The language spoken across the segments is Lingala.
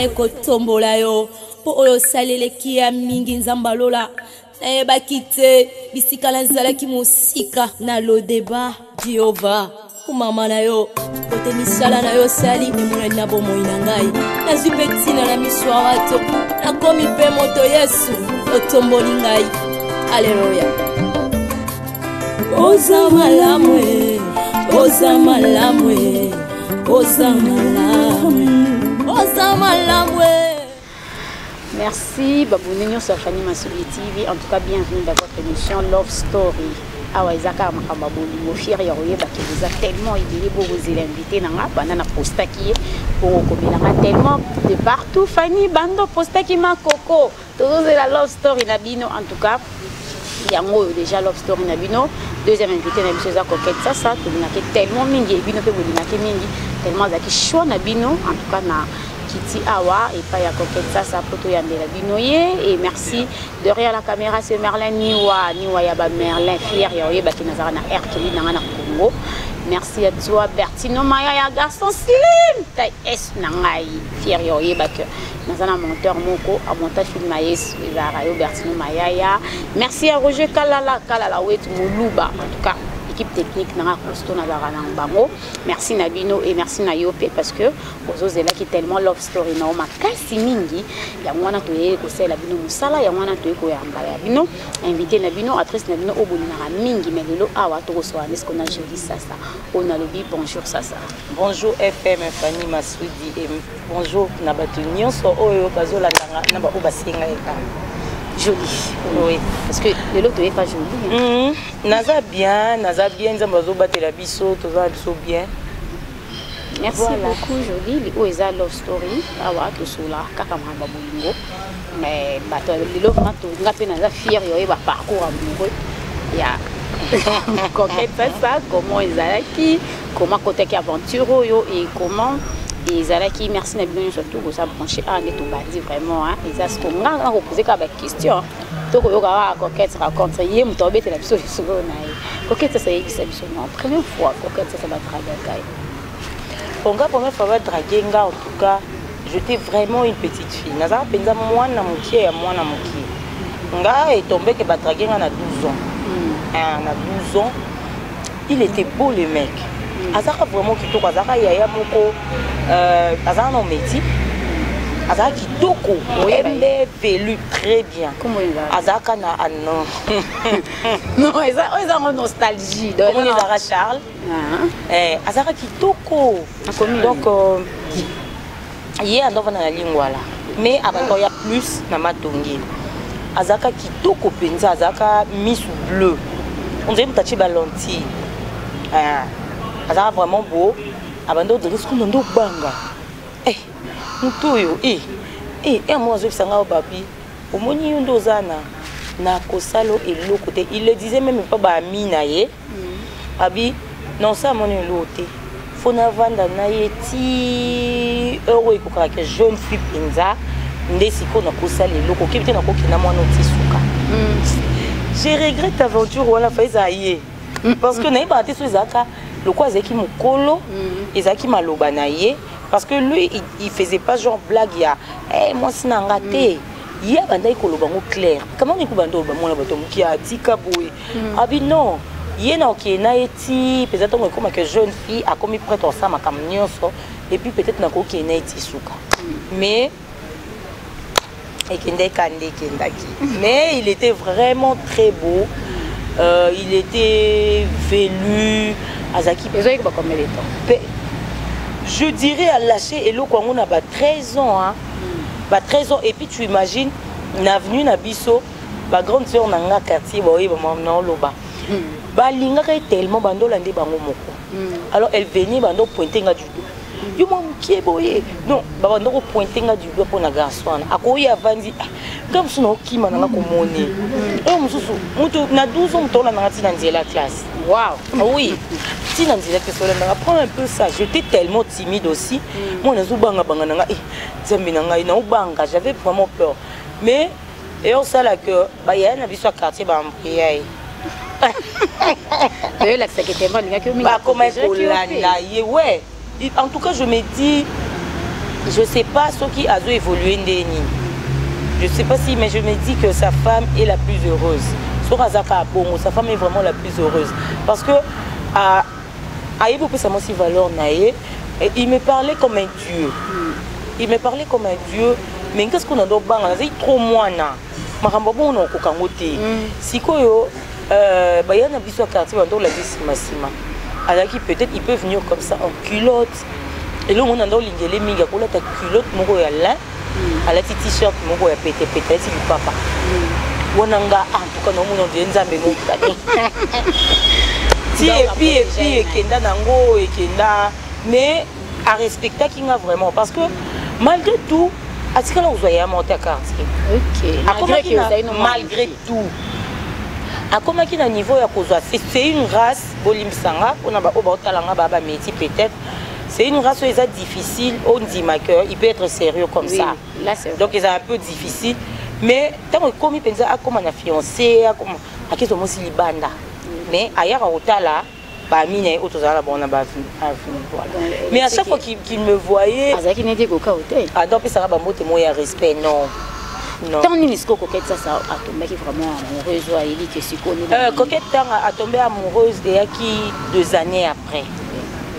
naye kotombola yo po oyo saleleki ya mingi nzambalola nayebaki te bisika nazalaki mosika na lodeba Jehova kumama na yo kote misala na yo sali emonani na bomoi na ngai nazwi mpe ntina na miso ya bato nakomi mpe moto Yesu otomboli ngai aleluya oza malamu oza malamu oza malamu oza malamu. Merci Babouninho sur Fanny Massouli TV. En tout cas, bienvenue dans votre émission Love Story. Awa ezaka makambaboli mo fier ya oyeba que vous a tellement aidé pour vous inviter nanga banana posta qui pour komela tellement de partout Fanny bando posta qui ma coco. Tout c'est la Love Story nabino en tout cas. Il y a déjà Love Story nabino. Deuxième invité na biso za coquette ça tout binaki tellement mingi bino pe bolinaki mingi tellement zaki choix nabino en tout cas na Kiti Awa et pas ya coquette ça poto yandela binoye et merci de rien la caméra c'est Merlin Niwa ya ba Merlin fier ya oyeba ki nazara na Hercule na Congo. Merci à toi Bertino Maya ya garçon slim tay es na ngai fier ya oyeba que nazana monteur moko a montage film maïs ezara yo Bertino Maya ya. Merci à Roger Kalala wetu Muluba en tout cas équipe technique na Costo na bango. Merci Nabino et merci Nayope parce que ozozela qui tellement love story na ma kasi mingi ya mwana toye ko sela bino musala ya mwana toye ko yamba ya bino invité Nabino actrice Nabino obolina mingi mais lelo awa to ko so anes ko na joli sasa on a le bi bonjour sasa bonjour FM Fanny Massouli et bonjour na batu nyonso oyo bazola na ba obasinga eka joli. Oui. Parce que le lot est pas joli. Naza bien, nzambazo batela biso, toza biso bien. Merci beaucoup joli. Les oeza love story. Awa to sola kaka mamba bolingo. Mais bato le lot na to ngape naza fier yo ba parcours amoureux. Ya coquette ça comment ezalaki, comment côté aventure yo et comment et Zalaki, merci Nabino surtout pour ça brancher à tout bandi vraiment hein et ça ce qu'on a posé comme question donc on va coquette raconter hier m'tombé la biso souvent coquette ça y est ça biso non première fois coquette ça va draguer ponga première fois va draguer nga en tout cas j'étais vraiment une petite fille naza penza mwana mukie ya mwana mukie nga est tombé que va draguer nga na 12 ans na 12 ans il était beau le mec azaka vraiment kitoko azaka yaya moko azaka no métier azaka kitoko oyembe velu très bien comment il va azaka na non non ils ont nostalgie donc on azaka Charles azaka kitoko donc hier andova na lingwa là mais avant il y a plus na matongi azaka kitoko penza azaka miss bleu on dirait mutachi balenti azaka vraiment beau abando de risque ndo banga mutoyo moi je sanga au papi omoni ndo zana na kosalo eloko te il le disait même pas ba mina ye abi non ça mon elote faut na vanda na yeti euro ikoka que jeune fille penza ndesi ko na kosala eloko kibite na kokina mwana otisuka je regrette aventure wala faiza ye parce que na ba te so zaka le quoi c'est qui mukolo ezaki maloba na ye parce que lui il faisait pas genre blague ya moi sina ngate ya banda ikoloba ngo clair comment ni kubando ba mona bato muki atika boy abi non ye na ok na eti peut-être on comme que jeune fille a commis prête au sama comme nyonso et puis peut-être na ko ki na eti suka mais mais il était vraiment très beau il était velu azaki combien de temps je dirais à lâcher et quand on a 13 ans hein 13 ans et puis tu imagines l'avenue Nabiso ma grande sœur nanga quartier ba maman loba ba linga tellement bando lande bango moko alors elle venait bando pointer nga du dos yo mo mkie boye non ba bando ko pointer nga du dos pour na garçon akoyi avandi comme si no kima nanga ko moni mususu mutu na 12 ans mtola nanga tina nzela classe waouh oui tina nzela que cela nanga prends un peu ça j'étais tellement timide aussi moi na zubanga banga nanga zembi nanga ina ubanga j'avais vraiment peur mais et on sait là que ba ya na biso quartier ba mprier la secrétaire bah comment ouais en tout cas je me dis je sais pas ce qui a évolué ndeni. Je sais pas si, mais je me dis que sa femme est la plus heureuse. Sur Azaka Bongo, sa femme est vraiment la plus heureuse. Parce que à Aïbo peut savoir si valeur naïe, il me parlait comme un dieu. Il me parlait comme un dieu. Mais qu'est-ce qu'on a d'autre? C'est trop moana. Marambabon on kokangote. Si koyo, bah y a un abisso à quartier, on doit la vie sima. Alors qui peut-être il peut venir comme ça en culotte. Et là on a dans l'ingélé minga kola ta culotte moko ya là. À la petite t-shirt moko ya pété c'est du papa. Wananga en tout cas non mon on nzambe moko. Si et puis kenda nango et kenda mais à respecter qui n'a vraiment parce que malgré tout à ce que là vous voyez à monter à quartier. OK. Malgré tout. À comment qui na niveau ya kozwa c'est une race bolimsanga on a ba obatalanga baba métier peut-être. C'est une race qui est difficile, on dit que il peut être sérieux comme ça. Là, donc c'est un peu difficile. Mais tant que comme il pense à comme on a fiancé, à comme à qui sont aussi libanda. Mais ailleurs à Otala, bah mine autozala bon on a pas mais à chaque fois qu'il me voyait, Azaki n'était qu'au hôtel. Ah donc ça va pas monter moi respect non. Non. Tant ni sco coquette ça a tombé qui vraiment amoureuse ou il dit que si connaît. Coquette a tombé amoureuse et qui 2 années après.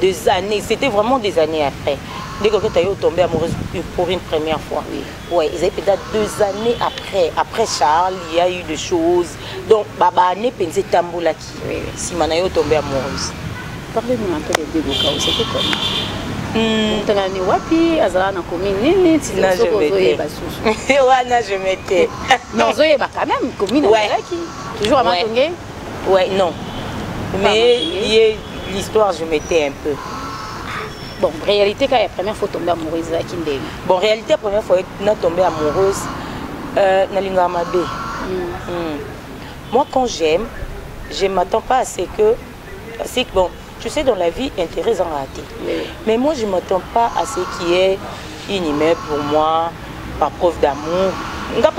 2 années, c'était vraiment des années après. Dès que tu es tombé amoureuse pour une première fois. Oui. Ouais, ils avaient peut-être 2 années après. Après Charles, il y a eu des choses. Donc, Baba Anne pensait Tamboula qui. Oui. Si Manayo tombée amoureuse. Parlez-nous un peu des deux bocaux. C'était comment? Tu as dit wapi, Azala n'a commis nini, tu as dit je m'étais. Non, Zoé, quand même, commis toujours à Matongé? Ouais, non. Mais l'histoire, je m'étais un peu. Bon, réalité, quand la première fois tombée amoureuse, bon, réalité, la première fois tombée amoureuse, Nalinga Mabé. Moi, quand j'aime, je ne m'attends pas à ce que. C'est que bon, tu sais, dans la vie, intérêt en raté. Mais moi, je ne m'attends pas à ce qui est inimé pour moi, par preuve d'amour. Je suis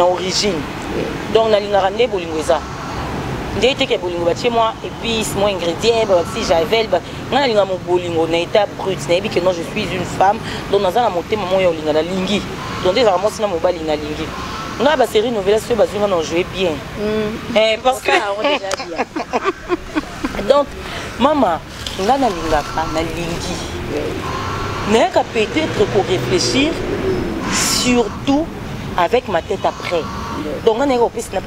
en origine. Donc, Nalinga Mabé, Bolingweza. J'ai été chez moi, épices, moi, ingrédients, si j'avais, mon bolingo, n'a été brut, n'a dit que non, je suis une femme, donc dans un monté, maman, il y a lingi. Donc, déjà, moi, c'est mon balinga lingi. On a la série nouvelle, c'est parce qu'on jouait bien. Parce que. Donc, maman, on a la lingi. Mais peut-être pour réfléchir, surtout avec ma tête après. Donc, on a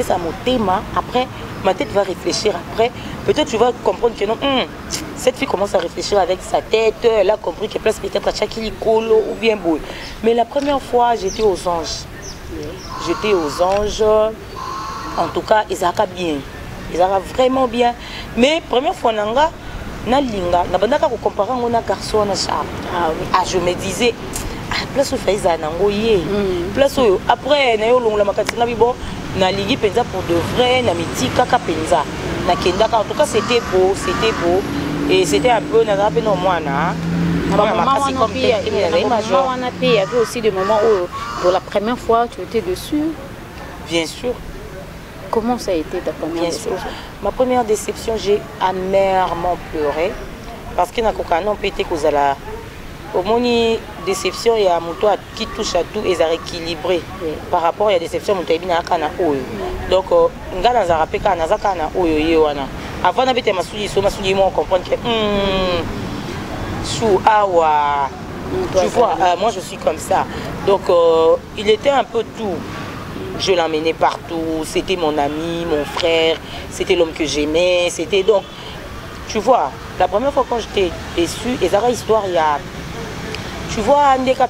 ça mon thème. Après, ma tête va réfléchir après. Peut-être tu vas comprendre que non, cette fille commence à réfléchir avec sa tête. Elle a compris qu'elle place peut-être à chaque colo ou bien beau. Mais la première fois, j'étais aux anges. J'étais aux anges. En tout cas, ils étaient bien. Ils étaient vraiment bien. Mais première fois, Nalinga, comparer un garçon à Charles. Je me disais. Place où Faïza Nangoye. Place où après la makatina bon na ligi penza pour de vrai na miti kaka penza na kendaka en tout cas c'était beau et c'était un peu na rappel non moi na il y avait aussi des moments où pour la première fois tu étais dessus. Bien sûr. Comment ça a été ta première déception? Ma première déception, j'ai amèrement pleuré parce que na kokana on peut être kozala au moins déception il y a moto qui touche à tout et ça rééquilibré par rapport à la déception moto ebina kana oyo donc ngana za rappel kana za kana oyo yewana avant na bete masuli so masuli moi on comprend que chou awa tu vois moi je suis comme ça donc il était un peu tout. Je l'emmenais partout, c'était mon ami, mon frère, c'était l'homme que j'aimais, c'était donc tu vois la première fois quand j'étais déçue et ça histoire il y a. Tu vois, il y a un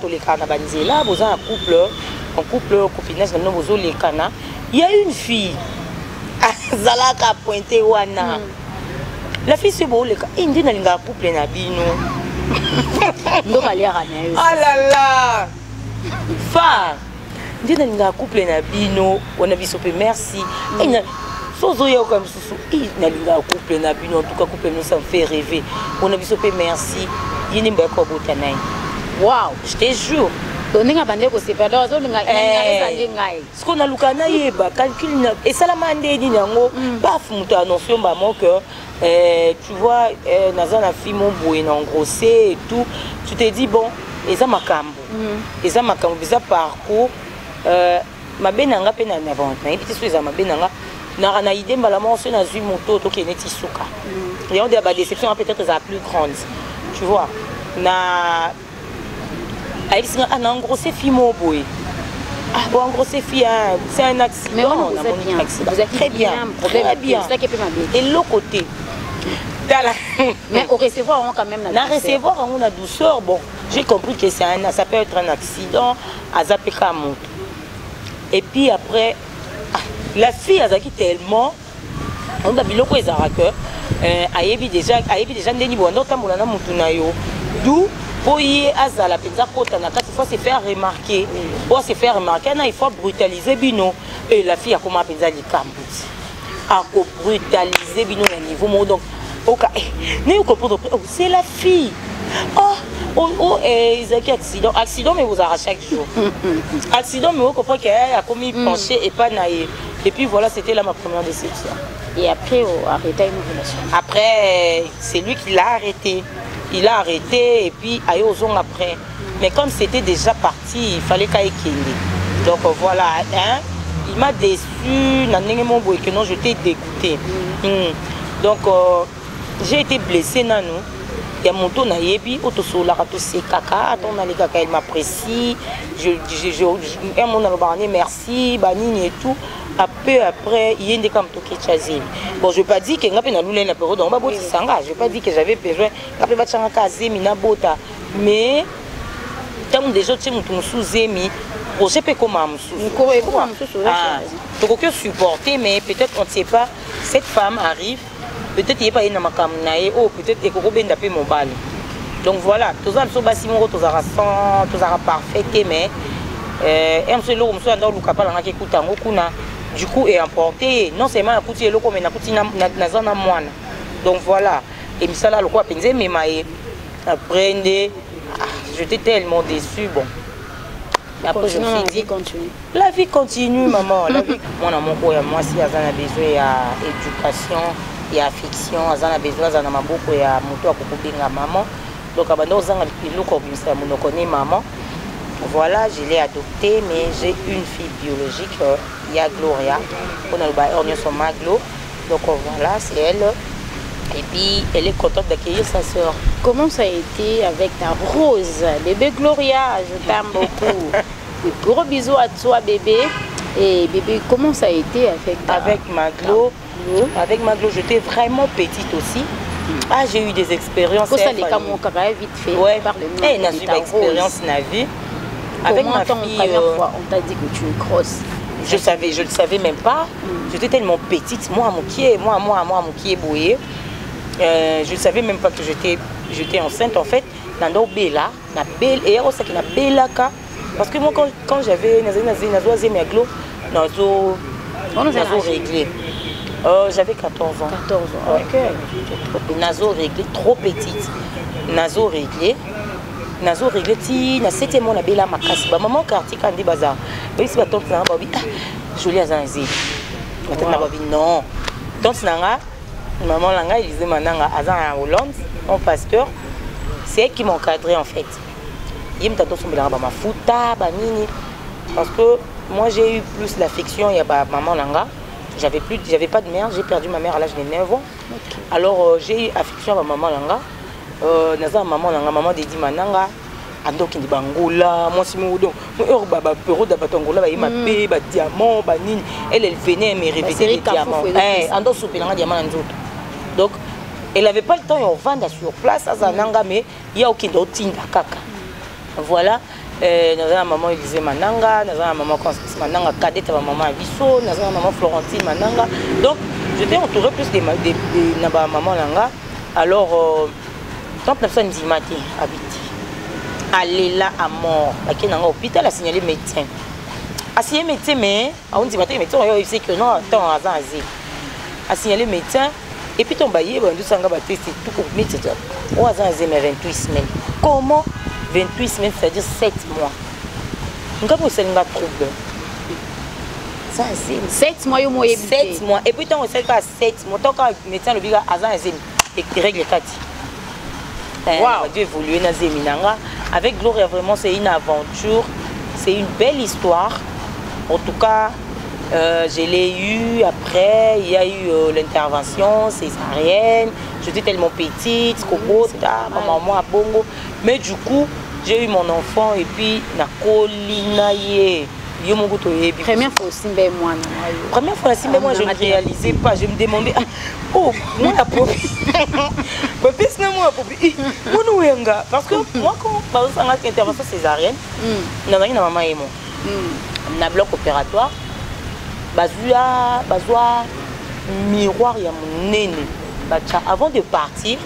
couple, copinage, il y a une fille, Zalaka pointé wana. La fille c'est beau, il y a un couple nabino. Ah là là, fa, il y a un couple nabino, on a vu super merci. Sozoya comme ça, il y a un couple nabino, en tout cas couple nous ça me fait rêver. On a vu super merci, il y a un couple. Waouh, je te jure. Toninga bande ko se perdre zo linga ngai. Ce qu'on a lukana yeba calcul et ça la mande di nango baf muto annoncer maman que tu vois nazana fille mon boy na engrossé et tout tu te dis bon eza makambo eza parcours mabenanga pe na avant na yebiti so eza mabenanga na idée malalement on na zui moto to ki neti suka et on dit ba déception peut-être ça plus grande tu vois na en gros c'est fille mon boy bon en gros c'est fille c'est un accident mais on a bien vous êtes très bien très bien c'est ça qui peut m'aider et l'autre côté mais au recevoir on quand même na recevoir on a douceur bon j'ai compris que ça peut être un accident à zapeka moto et puis après la fille a zaki tellement on a biloko ezara que ayebi déjà ndeni bondo tambola na mutu na yo d'où Boye azala penza kota na kati faut se faire remarquer. Pour se faire remarquer, il faut brutaliser bino et la fille a comment penza likambuti. A ko brutaliser bino na niveau mo donc OK. Ne vous comprenez c'est la fille. Ils ont accident mais vous arrachez chaque jour. Accident mais vous comprenez qu'elle a commis penché et pas naïe. Et puis voilà, c'était là ma première déception. Et après arrêté une relation. Après c'est lui qui l'a arrêté. Il a arrêté et puis aïe aux ongles après. Mais comme c'était déjà parti, il fallait qu'il ait. Donc voilà, hein, il m'a déçu. Que non, j'étais dégoûté. Donc j'ai été blessée nanou. Il y a mon tour naïbi, autosola rato c'est caca, ton ali caca il m'apprécie. Un mon albarné merci, banini et tout. Après, il y a des camps qui chazé. Bon, je ne vais pas dire que n'a pas l'oulé na période, on va boire sanga. Je ne vais pas dire que j'avais besoin. Après, va changa kaze mina bota. Mais tant déjà tu me sous-émis, projet peut comment me sous. Tu peux supporter, mais peut-être on ne sait pas. Cette femme arrive, peut-être il n'y a pas une makamnae, ou peut-être il y a d'appel mon bal. Donc voilà, tous les gens qui sont parfaits, mais un seul homme, soit dans le capal, on a qui écoute du coup est emporté non seulement à couper le comme na zona moine donc voilà et ça là le quoi penser mais apprendre j'étais tellement déçu bon après je me suis dit la vie continue maman la vie mon amour moi si azana besoin ya éducation ya affection azana besoin azana maboko ya moto akokobinga maman donc abanda ozanga biloko obimisa monoko ne maman. Voilà, je l'ai adoptée, mais j'ai une fille biologique, il y a Gloria, on a le son maglo, donc voilà, c'est elle. Et puis, elle est contente d'accueillir sa soeur. Comment ça a été avec ta Rose, bébé Gloria, je t'aime beaucoup. Gros bisous à toi, bébé. Et bébé, comment ça a été avec Maglo? Avec Maglo, j'étais vraiment petite aussi. Ah, j'ai eu des expériences. Ça les camarades vite fait. Ouais, par le nom. Elle a eu une expérience dans la vie. Avec ma fille, fois, on t'a dit que tu es grosse. Je le savais même pas. J'étais tellement petite. Moi, mon pied est bouillé. Je ne savais même pas que j'étais enceinte en fait. Nando Bella, na belle et aussi qui na Bella parce que moi quand j'avais nazo réglé. J'avais 14 ans. 14 ans. OK. Nazo réglé trop petite. Nazo réglé ti na 7e mois na bela makasi ba maman quartier quand dit bazar ba isi ba tante na ba bi joli azanzi ba tante na ba bi non tante na maman langa Elise Mananga azan à Hollande mon pasteur c'est elle qui m'encadrait en fait il me tante son belanga ba mafuta ba nini parce que moi j'ai eu plus l'affection il y a ba maman langa j'avais pas de mère, j'ai perdu ma mère à l'âge de 9 ans. Okay. Alors j'ai eu affection à ma maman langa. Naza maman langa maman de Mananga ando kindi bangola moi si mo donc baba pero da batongola ba yima pe ba diamant ba nini elle venait me révéler les diamants ando soupelanga diamant nzoto donc elle avait pas le temps on vendre sur place azananga mais il y a aucun tinda kaka voilà naza maman Elise Mananga naza maman Constance Mananga cadette ba maman Abisso naza maman Florentine Mananga donc j'étais entourée plus de na ba maman langa alors quand personne dit matin habite aller là à mort qui dans l'hôpital a signalé médecin a signalé médecin mais on dit matin médecin il sait que non attends a signalé médecin et puis ton baillé bon tout ça va tester tout comme médecin on a 28 semaines comment 28 semaines c'est-à-dire 7 mois ngapo esalinga trouble ça c'est 7 mois yo moye 7 mois et puis tant c'est pas 7 mois tant que médecin le biga azan ezemi et règle kati wow Dieu évoluer na zeminanga avec Gloria vraiment c'est une aventure c'est une belle histoire en tout cas je l'ai eu après il y a eu l'intervention césarienne j'étais tellement petite kokota maman à bongo mais du coup j'ai eu mon enfant et puis na kolina ye yo mon goto yebi première fois aussi ben moi première fois aussi moi je ne réalisais pas je me demandais oh moi la popi papi c'est moi popi moi nous yenga parce que moi quand par exemple en intervention césarienne na maman et moi na bloc opératoire bazwa miroir ya monene bacha avant de partir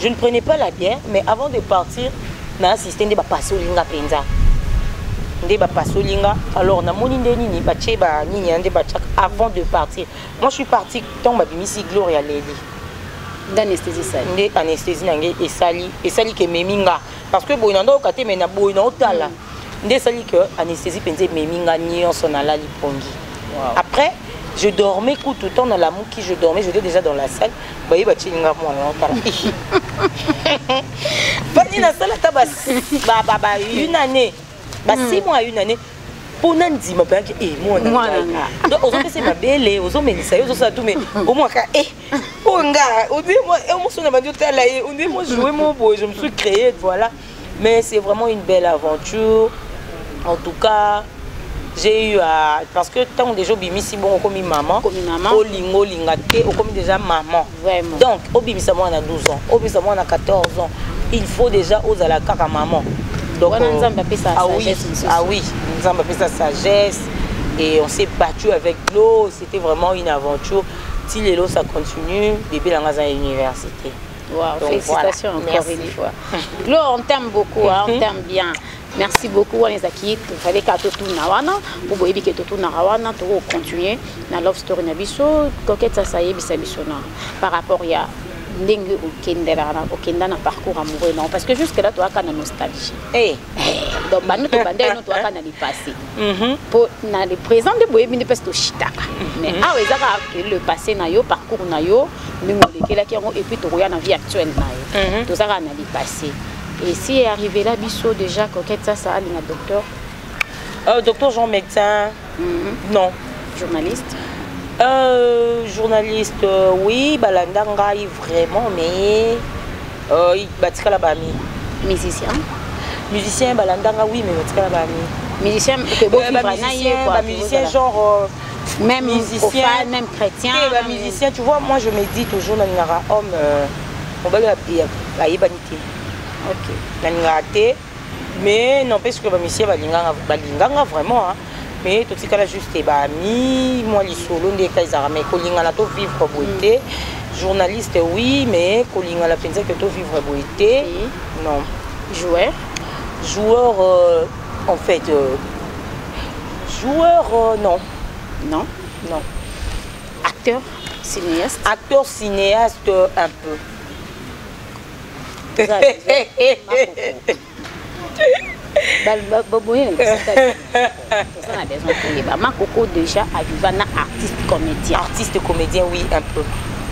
je ne prenais pas la bière mais avant de partir na assisté nde ba passer olinga penza nde ba passer olinga alors na moni nde nini ba che ba nini nde ba chak avant de partir moi je suis partie tant ba bimisi Gloria Leli d'anesthésie ça nde anesthésie nange esali ke meminga parce que boy nando kate mena boy na otala nde sali que anesthésie penza meminga nyonso na la lipongi. Après, je dormais tout le temps dans la mou qui je dormais, j'étais déjà dans la salle. Bah, il va tirer un moi Pani na salle tabas. Une année. Bah 6 mois une année. Pour Nandi ma banque et moi donc aux autres c'est ma belle aux hommes mais ça y est ça tout mais au moins oh gars on dit moi on se n'a dit là on dit moi jouer mon beau je me suis créé voilà mais c'est vraiment une belle aventure en tout cas. J'ai eu parce que tant déjà bimisi bon comme maman olingo lingate comme déjà maman vraiment donc obimisa moi on a 12 ans obimisa moi on a 14 ans il faut déjà aux à la kaka maman donc oui nous avons fait sa sagesse et on s'est battu avec l'eau c'était vraiment une aventure si l'élo ça continue bébé dans la université. Wow, félicitations voilà. Encore une fois. Glo, on t'aime beaucoup, hein, on t'aime bien. Merci beaucoup, Wanezaki. Il fallait que tu nawana, pour que tu nawana, tu continuer dans Love Story Nabiso, coquette ça y est, bisabisona. Par rapport à Ndenge au Kenda na parcours amoureux non parce que jusque là tu as quand nostalgie. Eh. Donc bando to bande no tu as quand ali passé. Pour na le présent de boye bine parce que chitaka. Mais ah ouais ça le passé na yo parcours na yo ndenge lekela ki et puis to roya na vie actuelle na yo. Tout ça na ali passé. Et si est arrivé là biso déjà coquette ça ali na docteur. Docteur Jean médecin. Non, journaliste. Journaliste, oui, balandanga vraiment, mais il batika la bami. Musicien. Musicien, balandanga oui, mais batika la bami. Musicien, musicien genre même musicien, même chrétien. Musicien, tu vois, moi je me dis toujours dans le homme, on va le banité. Ok. Dans mais n'empêche que musicien balinganga vraiment. Hein. Mais tout ce cas là juste bah mi moi les solo des kaisara mais kolinga la to vivre beauté journaliste oui mais kolinga la penser que to vivre beauté non joueur en fait joueur non acteur cinéaste un peu Makoko déjà Avivana artiste comédien oui un peu.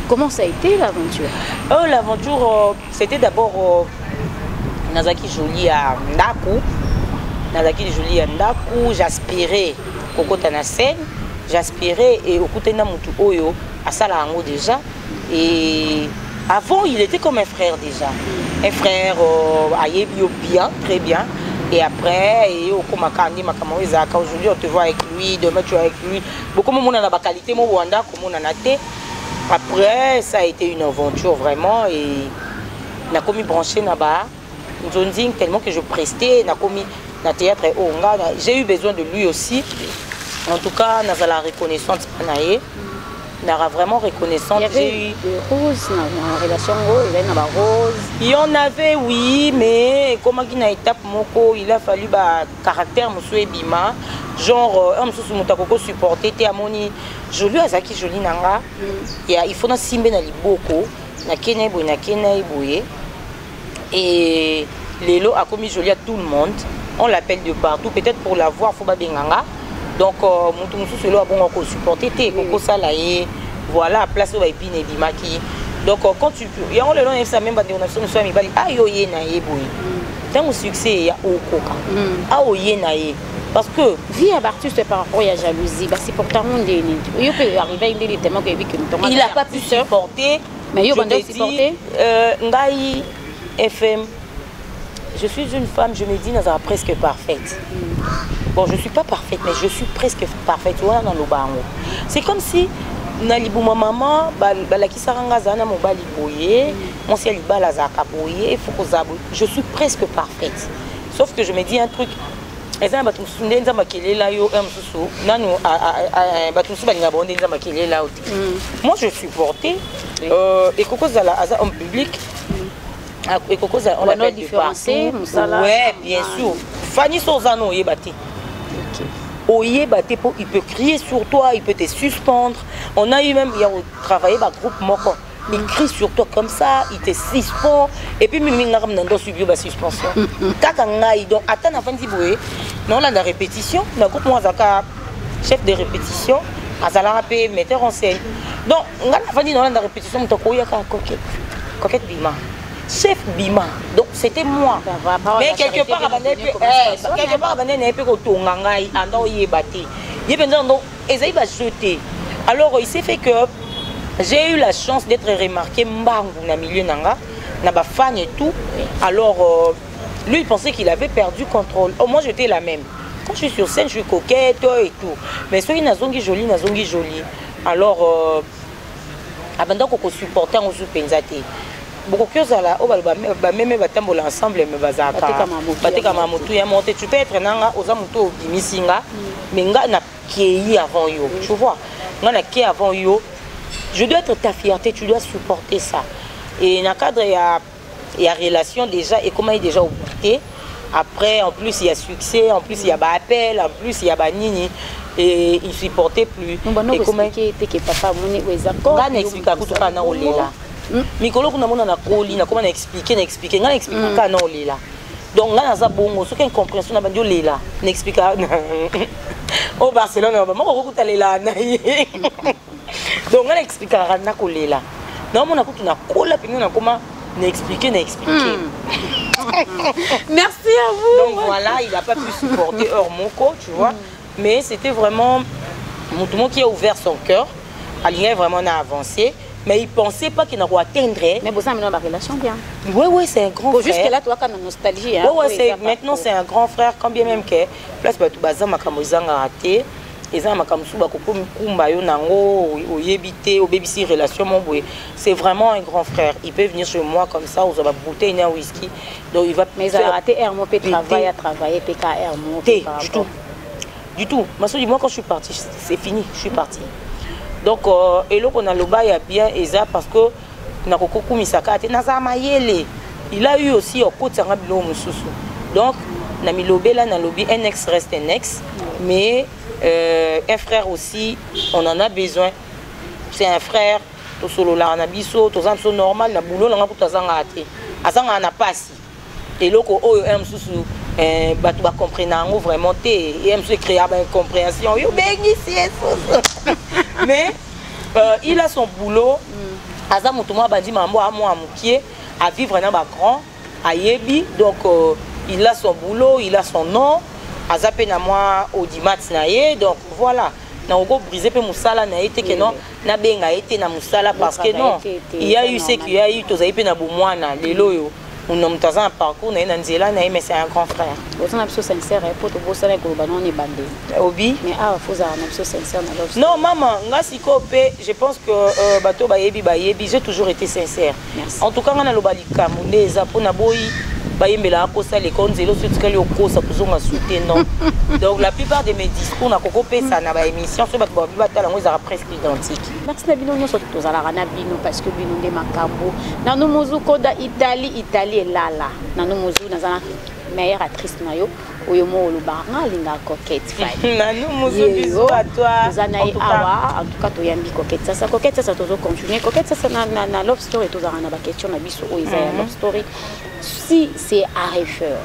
Comment ça a été l'aventure? L'aventure c'était d'abord Nazaki Jolie à Ndaku j'aspirais kokota na scène j'aspirais et okutena mutu oyo asala ngo déjà et avant il était comme un frère déjà un frère ayebi bien très bien. Et après, aujourd'hui on te voit avec lui, demain tu es avec lui. Beaucoup de monde a la qualité, après, ça a été une aventure vraiment. Et on a commis branché là-bas. Tellement que je prestais, on a commis dans le théâtre. J'ai eu besoin de lui aussi. En tout cas, on a la reconnaissance. On a vraiment reconnaissance. Il y avait des roses dans la relation, il y en avait oui, mais comme il y a une étape, il a fallu un caractère monsieur Bima, genre un monsieur Moutakoko supporté, Amoni, joli Azaki joli nanga, il faut na simbe na liboko, na kene boye, et Lélo a commis joli à tout le monde. on l'appelle de partout. Peut-être pour la voir, il faut pas benganga. Donc, Moutoumoussou, c'est là bon qu'on supporter. Koko Salaye, voilà, place au épine et bimaki. Donc, quand tu peux, il y a un long, ça même pas de on a soit mi bali, ah yo ye na ye boy. Tant au succès, il y a au coca. Ah yo ye na ye. Parce que vie à Bartus par rapport à la jalousie, c'est pourtant on est. Il peut arriver à une tellement que il n'a pas pu supporter. Mais il peut supporter. Ngai FM. Je suis une femme, je me dis, nous sommes presque parfaite. Bon, je ne suis pas parfaite, mais je suis presque parfaite. C'est comme si, ma maman, je suis presque parfaite. Sauf que je me dis un truc. Moi, je suis portée. Et Coco Zala, en public. Et Coco Zala, on l'a différencié. Ouais, bien sûr. Fanny Sozano, il batté. Il peut crier sur toi, il peut te suspendre. On a eu même, il y a travaillé dans le groupe Moko. Il crie sur toi comme ça, il te suspend. Et puis, il y a une suspension. Donc, attends, avant de dire, non, là, la répétition, le groupe Mouazaka, chef de répétition, Azala metteur en scène. Donc, on a dit, non, la répétition, on a coquette Bima. Chef Bima. Donc, c'était moi. Mais quelque part, alors, il s'est fait que j'ai eu la chance d'être remarqué dans le milieu nanga, na ba fan et tout. Alors lui il pensait qu'il avait perdu contrôle. Oh, moi j'étais la même. Quand je suis sur scène, je suis coquette et tout. Mais ceux qui nazongi jolie. Alors abandon qu'on supporter on se penzate. Beaucoup de choses là, même batambola ensemble mais bazaka. Bateka mamutu ya monter. Tu peux être nanga ozamuto bimisinga, mais nga na kei avant yo. Tu vois, nga na kei avant yo. Je dois être ta fierté, tu dois supporter ça. Et dans le cadre, il y a relation déjà, et comment il est déjà oublié. Après, en plus, il y a succès, en plus, il y a appel, en plus, il y a nini. Et il ne supportait plus. Et comment il explique à tout ça, on est là. Mikolo, on a coli, on a expliqué, on a expliqué, on a expliqué, on est là. Donc, on a bon, ce qui est une compréhension, on est là. On explique. Au Barcelone, on est là. Donc on a expliqué à Rana Kolela. Non, on a dit on a comment expliquer. Merci à vous. Donc voilà, il n'a pas pu supporter hors Moko, tu vois. Mais c'était vraiment Moutoumou qui a ouvert son cœur. Aligné vraiment a avancé. Mais il ne pensait pas qu'il n'aurait atteindrait. Mais vous avez une relation bien. Oui, c'est un grand frère. Jusque là, tu as quand même nostalgie. Maintenant c'est un grand frère, quand bien même que place Batoubaza Makamozanga raté. C'est vraiment un grand frère. Il peut venir chez moi comme ça, on va bouteille un whisky. Donc il va. Mais il a raté Hermo, peut travailler, PK Hermo. Du tout. Moi quand je suis partie, c'est fini, je suis partie. Donc et là on a le bail bien Eza parce que Nakoko Misaka il a eu aussi au côté donc Namilobela na lobby un ex reste un ex, mais un frère aussi, on en a besoin. C'est un frère, tout solo là, on a biso, tout ça normal, na boulot, on a tout ça ngate. Azanga na passi. Et loko oyo aime sous batu ba comprendre vraiment té, et aime se créer une compréhension. Yo bénissi mais il a son boulot. Aza mutuma bandi mambo a moi amukie à vivre dans ba grand à Yebi, donc il a son boulot, il a son nom. Azapé na moi au dimat naie, donc voilà. Na ogo brisé pe musala na été que non na benga été na musala parce que non il y a eu ce qu'il y a eu tous aipé na bomwana lelo yo on a mutaza un parcours na nzela na mais c'est un grand frère. Vous en avez sincère pour te bosser avec le banon et bandé. Obi mais ah faut ça on a sincère na non maman nga sikopé je pense que bato bayebi j'ai toujours été sincère. Merci. En tout cas na lobali kamunde za pona boyi bayembela kosa les konzelo sutkali okosa kuzonga souté non. Donc la plupart de mes discours na koko pesa na ba émission so bato ba tala ngo za presque identique. Merci na bino nyoso tozala na bino parce que bino nde makambo na no muzuko da Italie lala na no muzu na zana meilleure actrice na yo oyo mo lubanga linga coquette fine. Na no muzu bisou à toi. Zana awa en tout cas to yambi coquette ça tozo continuer coquette ça na love story tozala na ba question na biso o isa love story. Si c'est à refaire,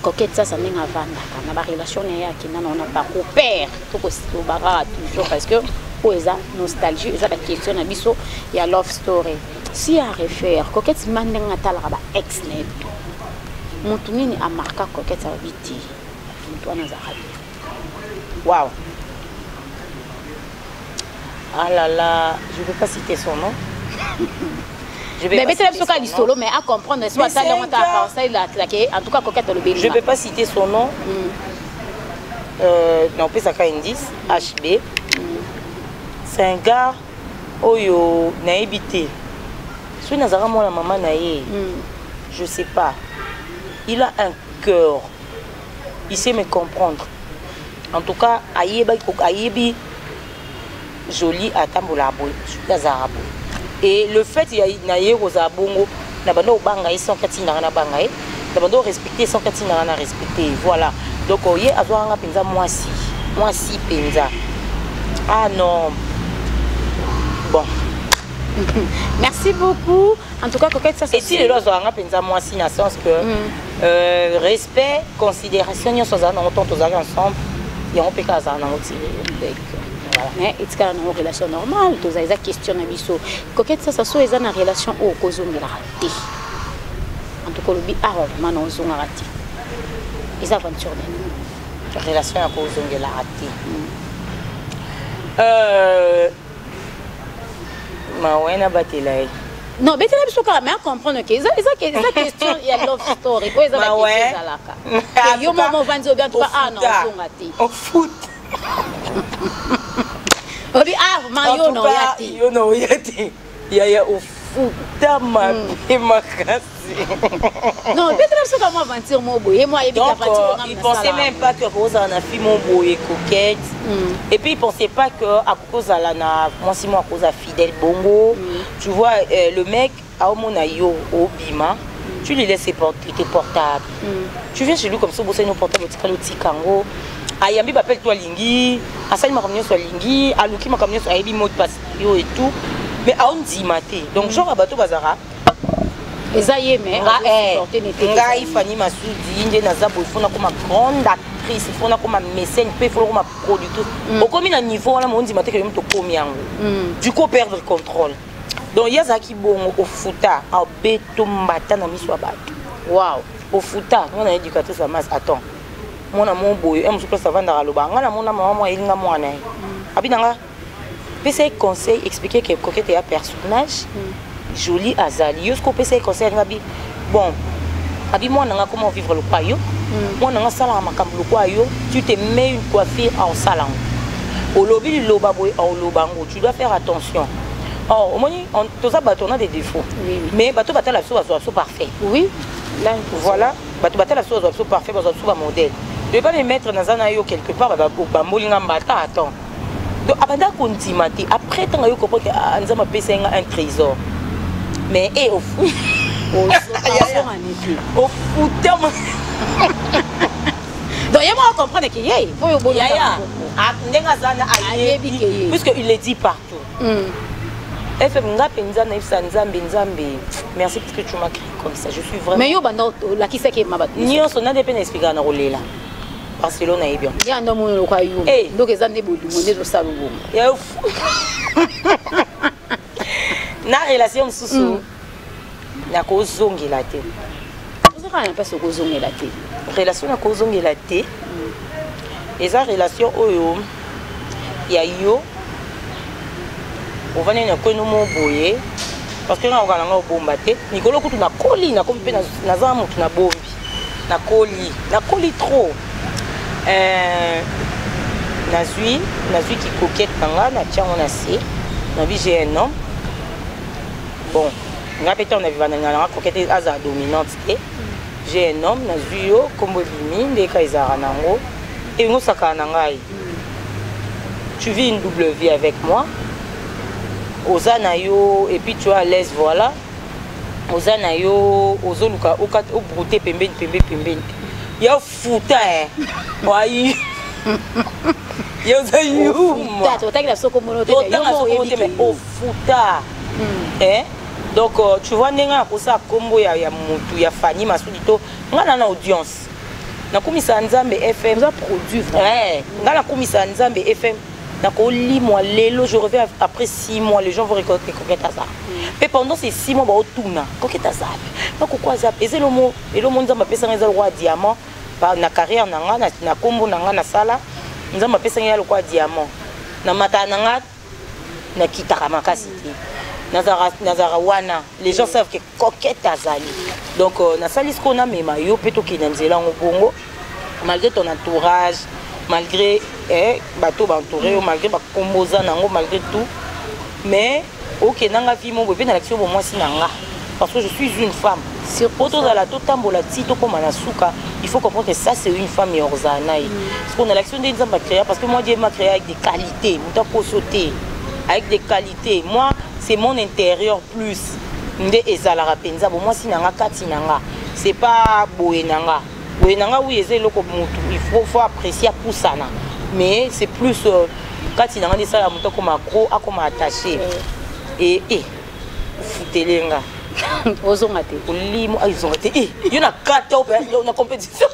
coquette ça n'est pas vendre na ba relation ya qui na on a pas père tout ko bara toujours parce que oza nostalgie eza la question na biso ya love story si à refaire coquette mandenga tala ba ex net mutu nini a marqué coquette a biti mutu ana za hali waouh. Ah là là, je ne vais pas citer son nom. Mais mais à comprendre, soit ça dans ta pensée là, en tout cas coquette le béni. Je ne vais pas citer son nom. Non, plus ça indice HB. C'est un gars oyo naibité. Si nazara moi la maman naïe, je sais pas. Il a un cœur. Il sait me comprendre. En tout cas, ayebi joli à Tamboulabo, Nazarabo. Et le fait qu'il y a naïe Rosabongo, n'abandon banga et sans katina na banga, n'abandon respecter sans katina na respecter. Voilà. Donc oye avoir un penza moi si penza. Ah non. Bon. Merci beaucoup. En tout cas, coquette ça. Et si les lois ont un penza moi si dans le sens que respect, considération, nous sommes ensemble. Et on peut caser dans notre mais c'est une relation normale. Tous les questions na biso. Coquette ça so eza na relation au kozongela raté. En tout cas le bi vraiment na ozonga raté. Les aventures de relation à kozongela raté. Ma wena batela. Non, mais tu n'as pas à comprendre que ça question il y a love story. Quoi ça va question là. Yo maman vendre bien toi ah non zonga raté. Au foot. Obi ah Mario no yati. Yo no yati. Ya au futa ma makasi. Non, peut-être que comment aventure mon boy. Moi il pensait même pas que Rose en a fait mon boy coquette. Et puis il pensait pas que à cause à la moi si moi à cause à fidèle bongo. Tu vois le mec à omona yo au bima. Tu lui laisses tes portables. Tu viens chez lui comme ça bosser nos portables au tikango. Ayambi m'appelle toi Lingi, Asali m'a ramené sur Lingi, Aluki m'a ramené sur Aibi mot de passe et tout. Mais à on dit maté. Donc genre à bateau bazara. Ezaye mais nga ifani masudi inde na zabo il faut na comme grande actrice, il faut na comme mécène, il faut comme producteur. Au comme na niveau là on dit maté que même to komi yango. Du coup perdre le contrôle. Donc il y a ça qui bon au futa, à beto mbata na miso bato. Waouh, au futa, on a éducateur ça masse attends. Mon amour boy, je pense que ça va dans le bas. Mon amour, il n'a pas de abinanga. PC conseil expliquer que coquette est un personnage joli azali. Yo ce qu'on PC conseil ngabi. Bon, abi moi nanga comment vivre le payo. Moi nanga sala makambo le payo. Tu te mets une coiffure en salon. Au lobby le loba boy en lobango. Tu dois faire attention. Oh, au moins on tous on a des défauts. Mais bateau bateau la chose parfait. Oui. Là voilà, bateau bateau la chose parfait, bateau modèle. Je ne vais pas me mettre dans un ayo quelque part, attends. Donc, après, tu as compris un trésor. Mais, au fou. Au fou, donc, il faut comprendre qu'il y a. Puisqu'il le dit partout. Merci parce que tu m'as créé comme ça. Je suis vraiment. Mais la qui c'est qui m'a battu. On a des peines expliquées dans le là. Barcelone est bien. Il y a un homme qui a eu. Donc, ils ont des bouts de monnaie de salon. Il y a une relation sous la cause zongue la tête. Vous avez pas ce cause zongue la tête. Relation la cause zongue la tête. Et ça relation oyo il y a yo. On va aller dans mon boyer parce que là on va aller au bombaté. Nicolo kutu na koli na comme na zamu tu na bombi. Na koli trop. Nazui qui coquette kanga na tia on a si. Na vie j'ai un homme. Bon, on a peut-être on a vu na coquette aza dominante et j'ai un homme nazui yo comme bimi ndeka izara nango et ngo saka na ngai. Tu vis une double vie avec moi. Ozanayo et puis tu es à l'aise voilà. Ozanayo ozoluka au brouter pembeni. Ya futa Wai. Ya zayu. Tata soko monote mais au futa. Donc tu vois nenga ko sa kombo ya mutu ya Fanny Masudito ngana na audience. nakumisa Nzambe FM vous a produit nga nakumisa Nzambe FM nakoli moi lelo je reviens après 6 mois les gens vont récolter coquette à ça mais pendant ces 6 mois ba otuna coquette à ça na kokwa za pese le mot Nzambe pesa nga za roi diamant ba na carrière nanga na kombo nanga na sala Nzambe pesa nga le roi diamant na mata nanga na kitaka makasi Nazara wana les gens savent que coquette azali donc na salis qu'on a mema yo peto ki nanzela ngobongo malgré ton entourage malgré bateau entouré malgré ba komboza nango malgré tout mais OK nanga vie mon bébé na l'action pour moi si nanga parce que je suis une femme sur poto dans la totambola tito comme na suka il faut comprendre que ça c'est une femme yorzanaï parce qu'on a l'action des Nzamba créer parce que moi Dieu m'a créé avec des qualités muta ko sauter avec des qualités moi c'est mon intérieur plus nde ezala penza bon moi si nanga kati nanga c'est pas boenanga oui ezé loko mutu il faut apprécier pour ça mais c'est plus kati nanga de ça la mutu comme accro à comme attaché et futelenga ozongate olimo ils ont été il y en a 4 on a compétition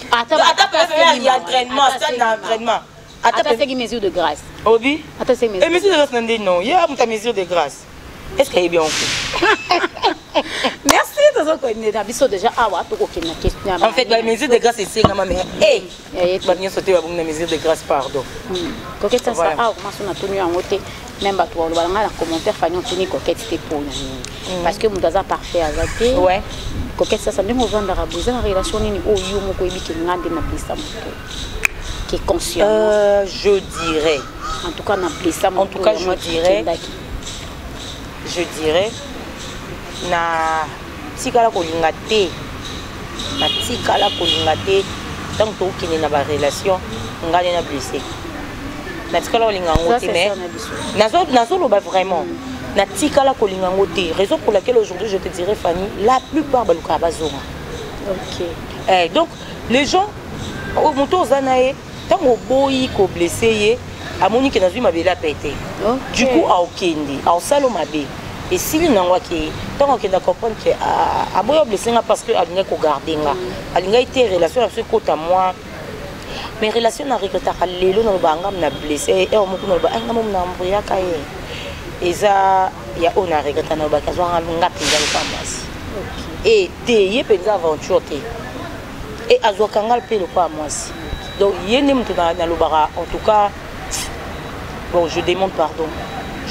attends entraînement ça entraînement attends c'est une mesure de grâce Obi attends c'est mesure de grâce non il y a ta mesure de grâce est-ce qu'elle est bien fait merci déjà en fait la mesure de grâce c'est ça maman hey va venir sauter la mesure de grâce pardon coquette ça ah comment on a tenu en côté même ba toi on va commentaire fanyon tenu coquette c'était pour parce que mon daza parfait azate ouais coquette ça ndemo vendre rabuza na relation ni oyo moko ebiki ngande na blessa moto qui est conscient je dirais en tout cas na blessa en tout cas je dirais na tikala kolinga te tant que tu na ba relation ngale na blessé na tikala kolinga ngote mais nazo loba vraiment na tikala kolinga ngote raison pour laquelle aujourd'hui je te dirais Fanny la plupart baluka bazonga OK donc les gens au moto zanae tant au boyi ko blessé amoni ke nazui mabela pété du coup a okende a salo mabe et si il n'envoie qui tant qu'on a comprendre que a boyo blessé parce que alinga ko garder nga alinga été relation avec ce côté à moi mais relation na rekota lelo na banga na blessé et on moko na ba nga mo na mboya kaye eza ya ona rekota na ba kazwa nga pinga kwa mwasi et te ye penza aventure te et azwa kangal pe le kwa mwasi donc yene mtu na lobara en tout cas bon je demande pardon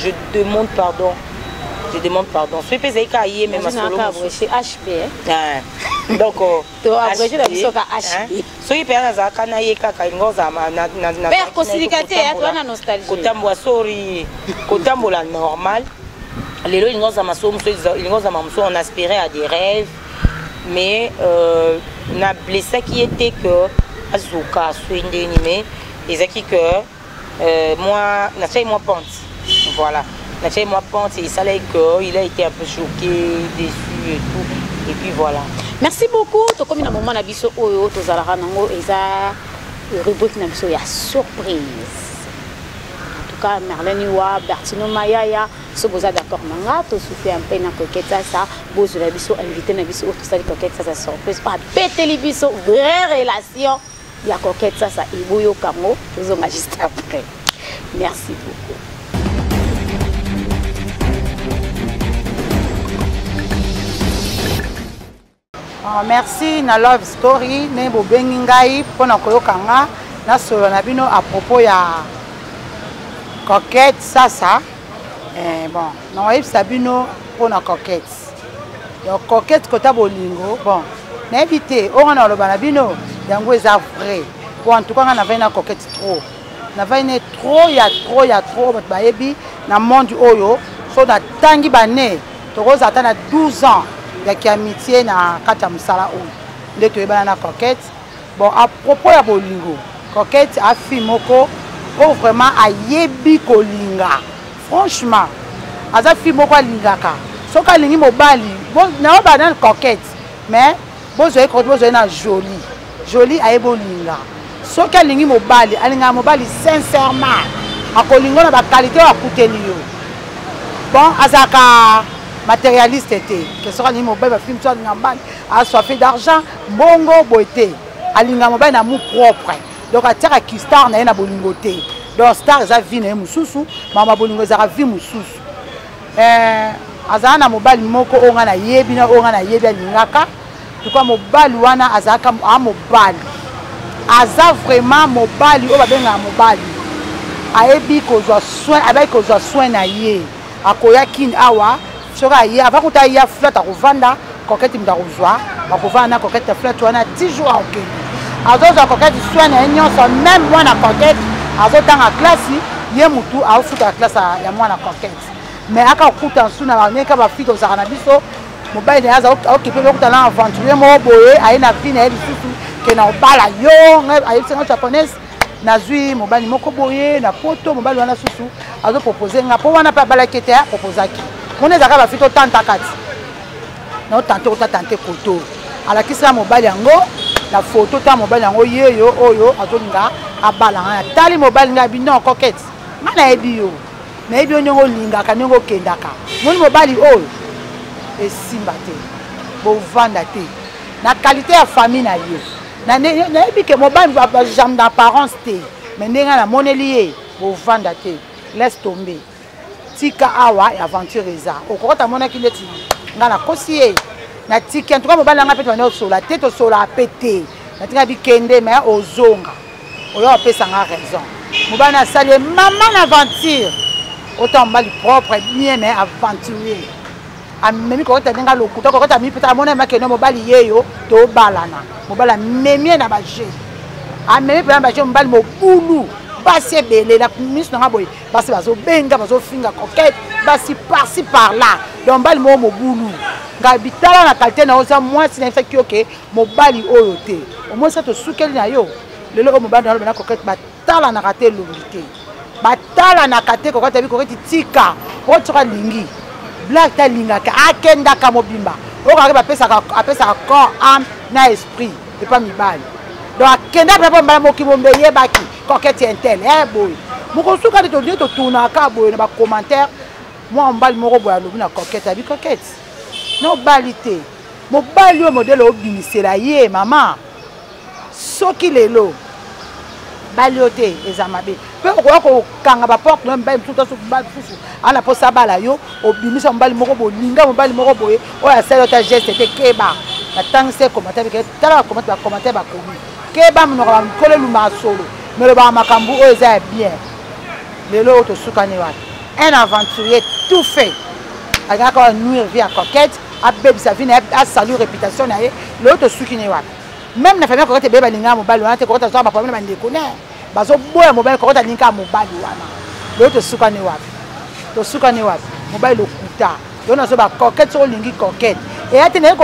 je demande pardon c'est pesé kaye même à solo c'est HB donc to abrégé la biso ka HB so y pena za kana ye kaka ngoza na père cosilicate ya toi nostalgie kotambwa sorry kotambola normal lelo ngoza masomo ngoza mamso on aspirait à des rêves mais na blessé qui était que azuka swinde ni mais ezaki que moi na fait moi pente voilà na fait moi pente et ça là que il a été un peu choqué déçu et tout et puis voilà merci beaucoup to comme na moment na biso oyo to zalaka nango eza rubrique na biso ya surprise en tout cas Marlène wa Bertino Mayaya so boza d'accord nanga to souffler un peu na coquette ça bozo la biso invité na biso to sali coquette ça surprise pas péter biso vraie relation ya coquette ça iboyo kango tozonga juste après merci beaucoup. Merci na love story ne bobengi ngai pona koyokanga na solo na bino à propos ya coquette ça bon na yebisa bino pona coquette yo coquette kota bolingo bon na éviter on a loba na bino yango eza vrai pour en tout cas na vaina coquette trop na vaina trop ya trop ba yebi na monde oyo so na tangi bane to koza ta na 12 ans ya ki amitié na kata musala oyo nde toyebana na coquette bon à propos ya bolingo coquette a fille moko o vraiment ayebi kolinga franchement aza fille moko alingaka soki alingi mobali na obana coquette mais bozoye na joli ayebi olinga soki alingi mobali alingaka mobali sincèrement akolinga na baqualité oyo akuteli yo bon azalaka matérialiste était que sera ni mobile film soit ngambani a soifé d'argent bongo boité alinga mobali na mu propre donc atiaka ki star na ye na bolingo te donc star eza vie na ye mosusu mama bolingo ezaka vie mosusu azala na mobali moko oyo nga na yebi na oyo nga na yebi alingaka tukwa mobali wana azalaka mobali aza vraiment mobali oyo babengaka mobali ayebi kozwa soin abai kozwa soin na ye akoya kini awa soki aye avant kuta ya flat akovanda kokete mutu akozwa bakovanda na kokete flat wana 10 jours akokende azozwa kokete soin na ye nyonso même mwana kokete azotanga klasi ye mutu aofuta klase ya mwana kokete mais aka okuta nsu na baneka bafite ozaka na biso mobali na ye aza okipe okuta na aventurier moko boye aye na vie na ye lisusu ke na obala yo ayebisango japonaise nazwi mobali moko boye na poto mobali wana susu azopropose nga mpo wana mpe abalaki ete apropozaki mona ezalaka bafite otanta kati na otante otatante koto alakisaka mobali yango na foto ta mobali yango yeyo oyo azolinga abala nga tali mobali nga abi non kokete nga nayebi yo nayebi yo ndenge olingaka ndenge okendaka moni mobali oyo esimba te bovanda te na qualité ya famille na ye nayebi ke mobali bajambe d'apparence te mais ndenge namoneli ye bovanda te laisse tomber tika awa aventure eza okokota monaki ndeti nga nakosi ye na tiki en tout cas mobali nanga mpe tobandi osola te tosola ape te natinga bikende me ozonga oyo apesanga raison mobali nasali ye mama na aventure autant mobali propre bien mais aventurier amemi kokota ndenge lokuta kokota mipeta amona makende mobali yeyo tobalana mobali amemie na baje amemi mpe na baje mobali mobulu basi ebele na miso nanga boye basi bazobenga bazofinga kokete basi par-ci par-là donc mobali moko mobulu nga bitala na qualité na oza mwasi na faki oke mobali oyo te omonisa tosukeli na yo lelo oyo mobali na kokete batala na kate elongi te batala na kate kokete bi kokete tika otoka lingi black ta lingaka akendaka mobimba okaka bapesaka corps âme na esprit epa mibali donc akenda mpe mbala moki bombe yebaki kokete intel boye mokosuka nde todie totunaka boye na bacommentaire mwa mobali moko boye alobi na kokete abi kokete nobali te mobali oyo modele obimisela ye mama soki lelo bali oyo te eza mabe mpe okoya kokanga baporte na mibali mosusu taso mobali mosusu ana mposa bala yo obimisa mobali moko bolinga mobali moko boye oyo asali ota geste te keba batangisa commentaire bike tala bacommentaire bakomi keba monoko bamikolo elumaka solo melobaka makambo oyo eza ya bien lelo oyo tosukani wapi un aventurier tout fait alingaka wa nuire vie ya coquette abebisa vie na ye asali réputation na ye lelo tosukini wapi même na famille kokete ebeye balingaka mobali wana te kokete azwaka baproblème na bandeko ne bazoboya mobali kokete alingaka mobali wana lelo tosukani wapi mobali lokuta yo nazo bakokete soki olingi kokete eya te naye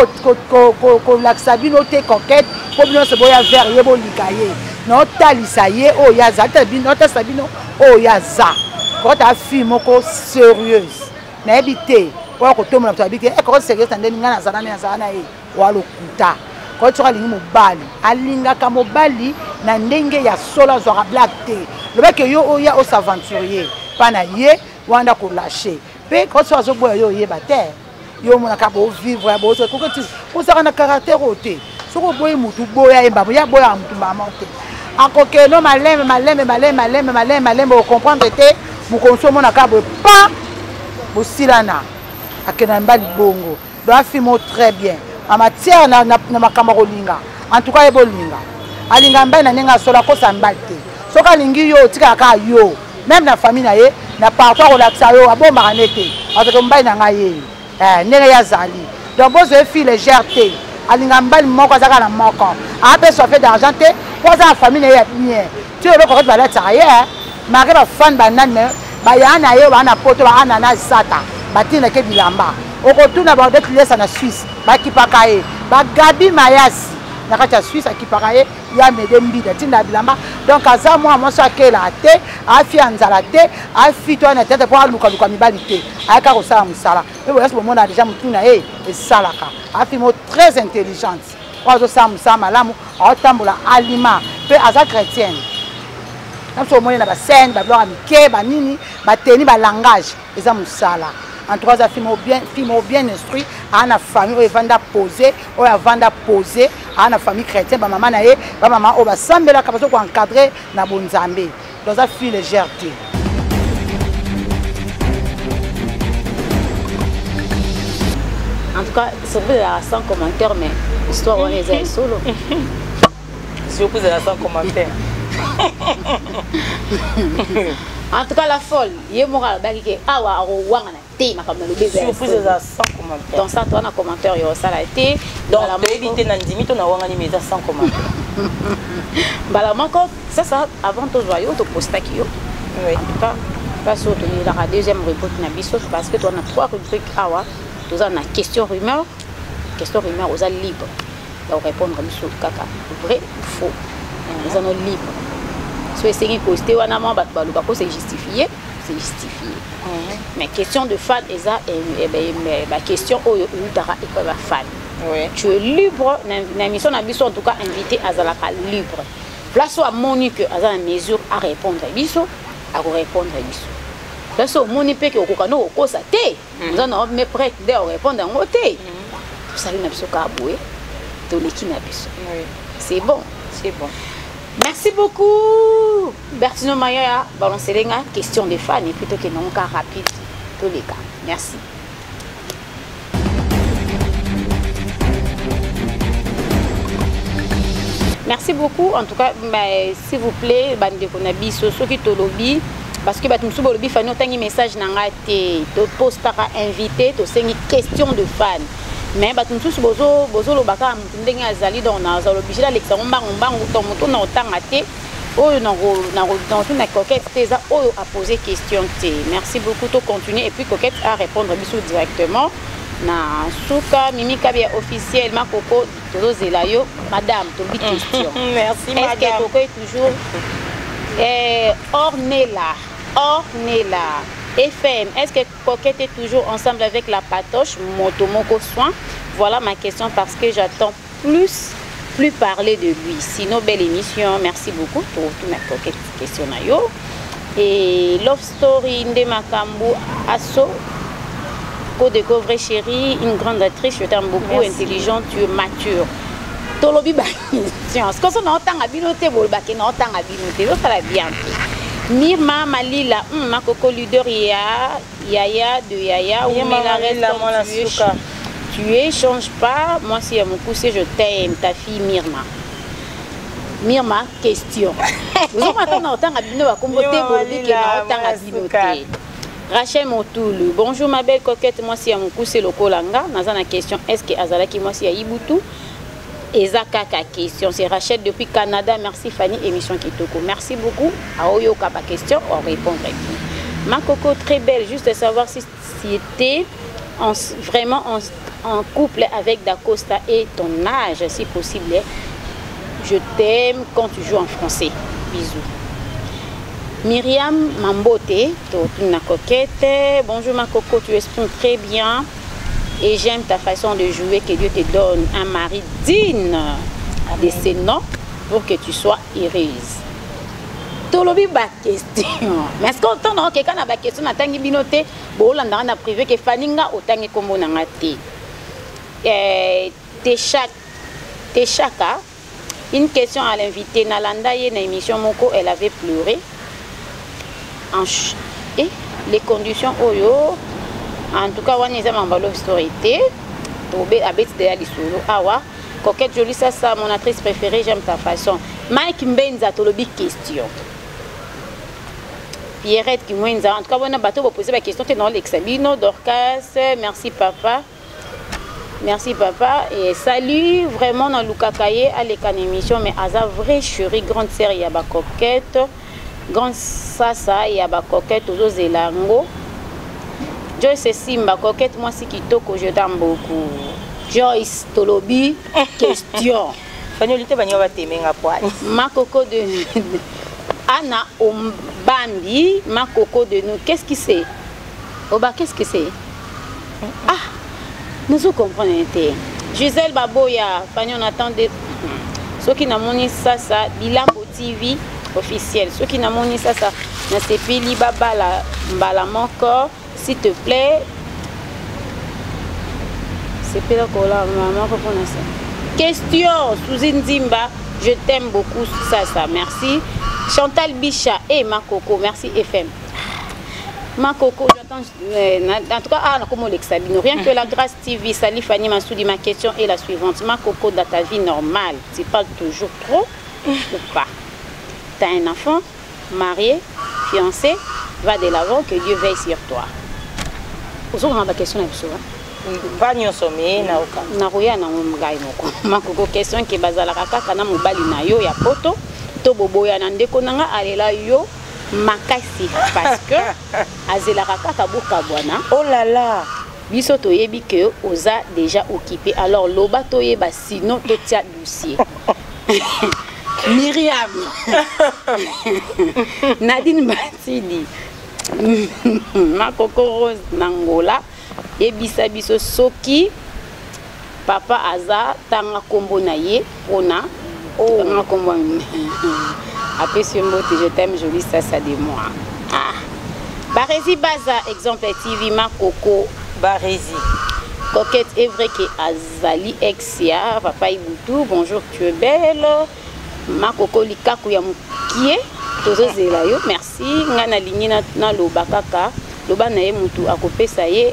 kolakisa bino te kokete mpo bino nyonso boya vert ye bolika ye naotalisa ye oyo aza naotalisa bino oyo aza kokete afille moko sérieuse nayebi te oyo kotombola moto abi te kokete sérieuse na ndeni nga nazala na ye walokuta kokete soki alingi mobali alingaka mobali na ndenge ya solo azwaka blague te lobeke yo oya osaventurier mpa na ye wanda kolashe mpe kokete soki azoboya yo oyeba te yo omonaka bovivre ya koketi ozaka na caractère oyo te soki oboyi mutu boya ye mbamo ya boyaka mutu mbamo te akokeno malembe ocomprendre te mokonzi omonaka boye pa bosilana akenda mbali bongo donc afimo très bien en matière na makambo ya kolinga en tout cas ye bolinga alinga mbali na ndenge asola akosa mbali te soki alingi yo otikaka yo même na famille na ye na partout akolakisa yo abombaka ne te azaka mbali na ngai ye ndenge ye azali donc bozwa fille légère te alinga mbali moko azaka na moko apeswa fe d'argent te mpo aza na famille na ye ya bien ti eloko kokoti balatisaka ye mari bafani banani me bayaa na ye baa na poto baa na na sata batindake bilamba okotuna badetilesa na Suisse bakipaka ye bagabi mayasi na kati ya Suisse akipaka ye ya mede mbida tinda bilamba donc aza mwa mwasi akela te afi ya nzala te afi to na tete mpo alukaluka mibali te ayaka kosala mosala mpe boyasi bomona deja motu na ye esalaka afi mo très intelligente oyo azosala mosala malamu aotambola alima mpe aza chrétienne nabiso omoni na bascène babiloko ya mike banini bateni balangage eza mosala en tout cas film bien instruit à la famille où vanda poser où vanda poser à la famille chrétienne ba maman na ye ba maman o ba sambela kapaso ko encadrer na bonzambe dans un fil légèreté. En tout cas, c'est vrai, sans commentaire, mais l'histoire, on est un solo. Si vous posez la sans commentaire. En tout cas, la folle, il y a moral, il y a awa wangana té, ma comme le bébé. Si vous posez la sans commentaire. Dans ça, toi, on a commentaire, il y a ça la té. Donc, la éviter nandimi, on a wangani mais sans commentaire. Bah là, encore, ça, avant de voir, tu postes qui yo. Oui. En tout cas, pas sur la deuxième rubrique Nabiso, parce que tu as 3 rubriques awa. Nous avons une question rumeur. Question rumeur, vous êtes libre. Donc répondre sur caca. Vrai ou faux. Nous sommes libres. Si vous essayez de poster, c'est justifié. C'est justifié. Mais question de fan, ma question, fan. Tu es libre. Dans l'émission, en tout cas, invité à Zalaka libre. Place à Monique, à une mesure à répondre à Bisso, à répondre à Bisso. Là, c'est au monde qui est au Kokano, au Kosate. Nous avons mes prêts de répondre à un thé. Tout ça, il n'a pas boué. C'est bon. C'est bon. Merci beaucoup. Bertino Maya, balancer les question des fans et plutôt que non, cas rapide. Tous les cas. Merci. Merci beaucoup. En tout cas, s'il vous plaît, bande konabi, ceux qui te lobby. Parce que tu me dis que tu message tu poses par invité, tu as une question de fan. Mais tu me dis que tu as posé question. Merci beaucoup de continuer et puis Coquette à répondre directement. Na souka mimi kabia officiel ma Coco todo zelayo madame ton question. Merci madame. Est-ce que Coco est toujours Ornella FM, est-ce que Coquette est toujours ensemble avec la patoche Motomoko Soin? Voilà ma question parce que j'attends plus parler de lui. Sinon, belle émission. Merci beaucoup pour toute ma Coquette question. Et Love Story Ndemakambu Asso. Pour découvrir chérie, une grande actrice, je t'aime beaucoup, intelligente, tu es mature. Tolobi ba science. Quand on entend à biloter, on entend à biloter, ça va bien. Mirma Malila, ma coco leader Yaya de Yaya ou Mela tu échanges pas, moi si à mon coup c'est je t'aime, ta fille Mirma. Mirma, question. Vous entendez à biloter, comme voter pour lui qui entend à biloter. Rachel Motoulu, bonjour ma belle coquette, moi si à mon coup c'est le Kolanga. Dans la question, est-ce que Azalaki moi si à Ibutu? Ezakaka question, c'est Rachel depuis Canada. Merci Fanny, émission Kitoko. Merci beaucoup. À Oyoka, ma question, on répond. Ma coco très belle, juste de savoir si était vraiment en couple avec Dacosta et ton âge, si possible. Je t'aime quand tu joues en français. Bisous. Myriam Mambote, la coquette. Bonjour ma coco, tu exprimes très bien. Et j'aime ta façon de jouer, que Dieu te donne un mari digne de ses noms pour que tu sois heureuse. Tolobi ba question. Mais est-ce qu'on entend quelqu'un a ba question na tangi binoté, bo landa na privé que faninga otangi kombo na ngati. Techaka, une question à l'invité Nalanda y na émission Moko, elle avait pleuré. Et les conditions oyo. En tout cas, on est en Love Story. Coquette jolie, ça, mon actrice préférée, j'aime ta façon. Mike Mbenza, Tolobi, question. Pierrette Kimwenza, en tout cas, on a bateau pour poser la question. Tu es dans l'examino, Dorcas, merci papa. Merci papa. Et salut, vraiment, dans Lukakaye, à l'écran émission, mais à sa vraie chérie, grande sœur, il y a ma coquette. Grande sasa, il y a ma coquette, aux Zélango. Joyce Simba, coquette, moi si Kitoko, je t'aime beaucoup. Joyce Tolobi, question. Ma coco de Anna Ombambi, ma coco de nous. Qu'est-ce que c'est? Oba, qu'est-ce que c'est? Ah, nous comprenons. Gisèle Baboya, Fanny, on attend des. Ceux qui n'ont ça, ça, Bilambo TV officiel. Ceux qui n'ont ça, ça, n'a pas Baba la Mbala Moko. S'il te plaît, c'est pas là maman pour ça. Question Souzine Zimba, je t'aime beaucoup ça merci. Chantal Bicha et Makoko, merci FM. Makoko, j'attends en tout cas comment l'exabine. Rien que la grâce TV, salut Fanny Massoudi, ma question est la suivante. Makoko, dans ta vie normale, tu parles toujours trop ou pas? Tu as un enfant, marié, fiancé, va de l'avant, que Dieu veille sur toi. Vous avez une question là-dessus. Va n'y sommer na oka. Na roya na ngai moko. Makoko question ke bazala kaka na mobali na yo ya poto. To boboya na ndeko nanga alela yo makasi parce que azela kaka boka bwana. Oh là là. Biso toyebi que oza déjà occupé. Alors loba toyeba sinon to tia dossier. Myriam. Nadine Batidi. Makoko Rose Nangola. Ebisa biso soki papa aza tanga kombo na ye pona tanga kombo après ce mot je t'aime joli ça de moi Barezi Baza exemple TV Makoko Barezi coquette est vrai que Azali Exia papa Ibutu bonjour tu es belle Makoko likaku ya mukie tozo zela yo merci ngana lingi na loba kaka loba na ye mutu akopesa ye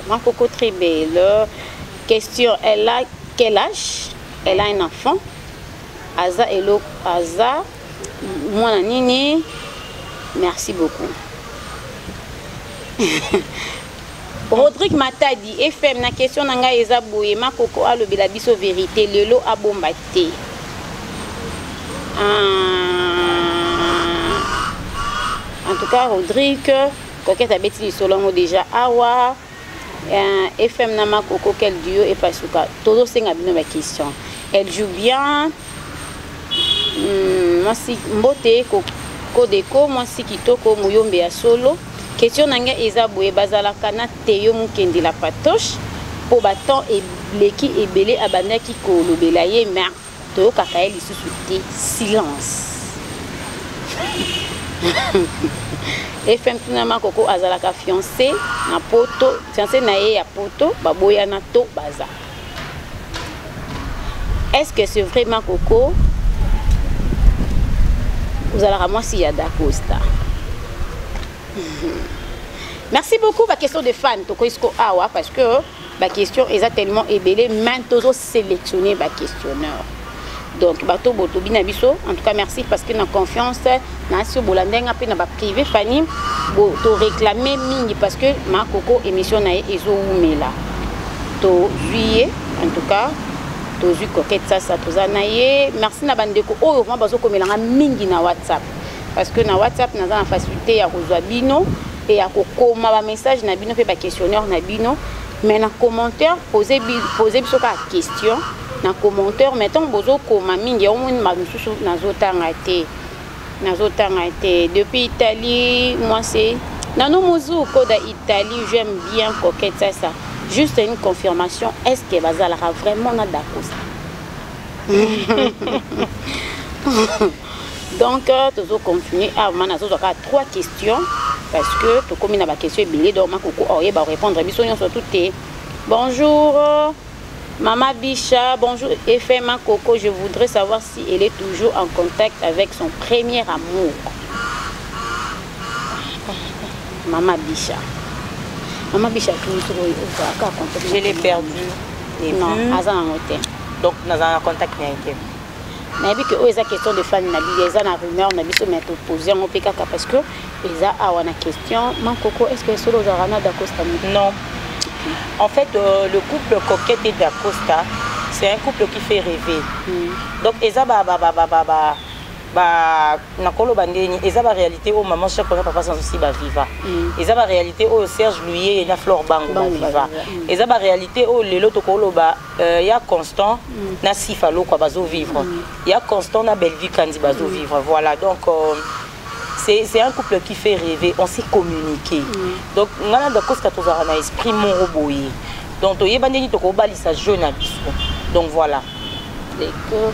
Makoko très belle. Question, elle a quel âge? Elle a un enfant. Aza Elo Aza. Moi Nini. Merci beaucoup. Rodrigue Matadi, FM, na question nanga eza boye Makoko a le biso vérité, lelo a bombate. En tout cas, Rodrigue, coquette a bêti solongo déjà awa. FM Nama Koko quel duo et Pasuka todo senga bino ma question elle joue bien moi si mbote ko deko moi si kitoko muyombe ya solo question nanga eza boye bazala kana teyo mukendi la patoche po baton et leki ebele abandaki ko lobela ye mer to kaka eli susuti silence FM Tunama Koko azalaka fiancé na poto fiancé na ye ya poto baboya na to baza. Est-ce que c'est vraiment Koko? Vous allez moi si yada Costa. Merci beaucoup la question de fans to koisko awa parce que la question est tellement ébélée maintenant sélectionner ba questionneur. Donc bato boto binabiso en tout cas merci parce que na confiance na sur bolandenga pe na ba privé Fanny bo to réclamer mingi parce que ma Koko émission na ezo umela to juillet en tout cas to ju coquette ça toza na ye merci na bandeko oyo vraiment bazo komelanga mingi na WhatsApp parce que na WhatsApp na za facilité ya kozwa bino et ya kokoma ba message na bino pe ba questionnaire na bino mais na commentaire poser biso ka question na commentaire mettons bozo koma mingi au moins masusu nazotanga te depuis Italie moi c'est nano mozuko da Italie j'aime bien coquette ça juste une confirmation est-ce que bazalara vraiment na dakosa donc tozo continuer à manazo ka 3 questions parce que to komi na ba question ebele donc makoko oye ba répondre biso nyonso tout est bonjour Maman Bicha, bonjour FM Koko, je voudrais savoir si elle est toujours en contact avec son premier amour. Maman Bicha. Maman Bicha, je l'ai perdu. Non, Azan en hôtel. Donc, nous avons un contact avec elle. Mais vu que eux, ils question de fan, ils ont une rumeur, ils ont posé en PKK parce que ils ont une question. Maman Koko, est-ce que c'est le Zarana d'Acosta? Non. En fait, le couple Coquette et Dacosta, c'est un couple qui fait rêver. Donc, eza nakolo bandeni eza ba réalité au maman chaque fois papa sans aussi ba viva. Eza ba réalité au Serge Louis et na Flore Bango ba viva. Eza ba réalité au lelo tokolo ba ya Constant na Sifalo kwa bazo vivre. Ya Constant na Bellevue Kandi bazo vivre. Voilà donc c'est un couple qui fait rêver, on s'est communiqué. Donc, on a un esprit moroboye. Donc, on a un jeune abisso. Donc, voilà. D'accord.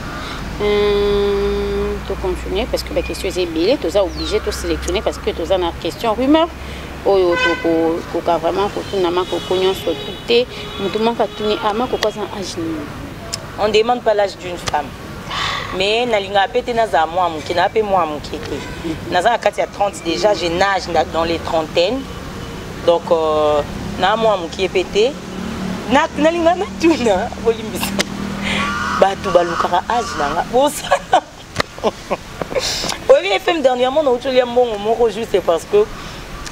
de continuer parce que la question est belle, tu es obligé de sélectionner parce que tu as une question rumeur. Oyo to ko vraiment ko tuna ma ko konyo so tout mutu ka tuni ama ko kwa âge. On demande pas l'âge d'une femme. Mais nalinga pété naza moi muki na pe moi muki te. Naza kati ya 30 déjà, je nage dans les trentaines. Donc na moi muki pété. Na nalinga na tuna bolimbisa. Ba tu balukara âge nanga. Bosa. Oui, FM dernièrement on a eu mon mot juste parce que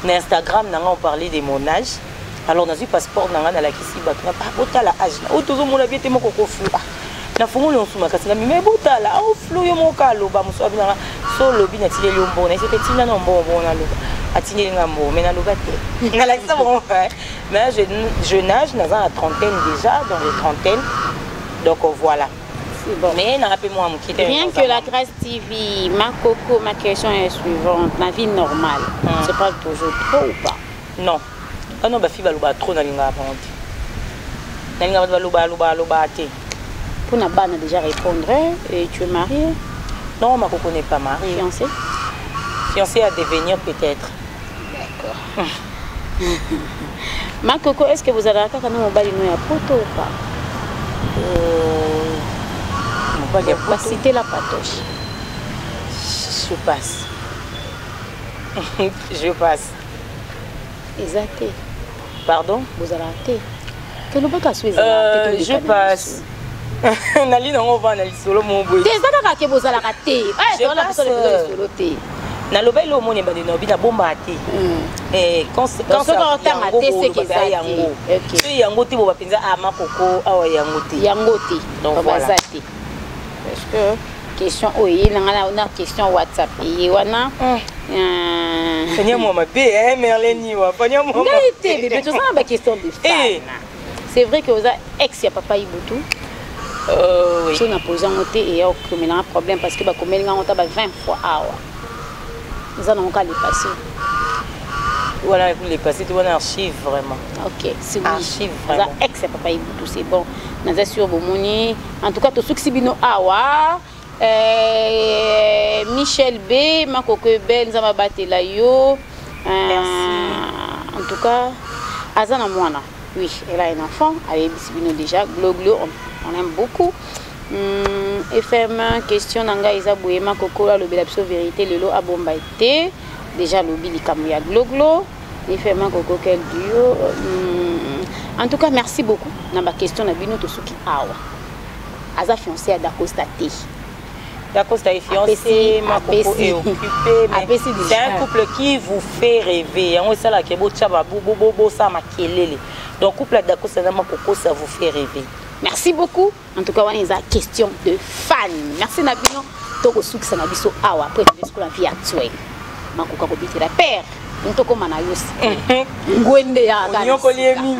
Instagram, on parlait de mon âge. Alors, dans le passeport, on a la question de l'âge. On a dit que la vie était flou. On a fait un mais bota la flou yo mo kalo ba muso abina so lobi na tile lombo na c'était tina no bon na loba atine ngambo mais na loba te na la ça bon mais je nage dans la trentaine déjà dans les trentaines donc voilà. Bon. Mais rappelez-moi mon quitter. Rien que la Grâce TV, ma coco, ma question est suivante. La vie normale, c'est pas toujours trop ou pas? Non. Ah non, bah fille va loba trop dans l'inga avant. L'inga va loba te. Pour na bana déjà répondre. Et tu es mariée? Non, ma coco n'est pas mariée. Fiancée? Fiancée à devenir peut-être. D'accord. Ma coco, est-ce que vous avez quand nous bali nous ya poto ou pas? Bah, citer la patoche. Je passe. Je passe. Exact. Pardon? Vous avez raté. Que nous pas je passe. Nali non va nali solo mon boy. T'es ça que vous avez raté. Je passe. Na lobel lo moni ba de no bi na bomba ate. Et quand ça raté c'est que ça yango. OK. Si yango ti bo ba penza ama koko awa yango ti. Yango ti. Donc voilà. Parce que question oui, on a une question WhatsApp et wana Panya moi ma bé Merleni wa panya moi. Mais tu sais la question de femme. C'est vrai que vous avez ex ya papa Ibutu. Oui. Si on a posé un moté et il y a un problème parce que bah comme il a 20 fois nous allons encore les passer. Voilà, vous les passez, tu vois, archive vraiment. Ok, c'est oui. Archive vraiment. Ex papa Ibutu, c'est bon. Nous assurons Bomoni. En tout cas, tout ce qui bino awa. Michel B, Makoko Ben, Zama Batela yo. En tout cas, Azana Moana. Oui, elle a un enfant. Avec Bisibino déjà. Glo, on aime beaucoup. FM, question Nanga Isa Bouema Koko, le Belapso Vérité, le lot à Bombaïté. Déjà, le Billy Kamouya Glo. FM Koko, quel duo. En tout cas, merci beaucoup. Dans ma question, Nabino Tosuki Awa. Aza fiancé à Dacosta T. Dacosta est fiancé, ma coco est occupée. C'est un couple qui vous fait rêver. On sait là que ça m'a kelele. Donc, couple Dacosta et ma coco, ça vous fait rêver. Merci beaucoup. En tout cas, on a une question de fan. Merci Nabino. Toko Souk Sanabiso Awa. Après, tu veux la vie actuelle. Ma coco a la père. Ntoko manayos. Ngwende ya Nyoko liemi.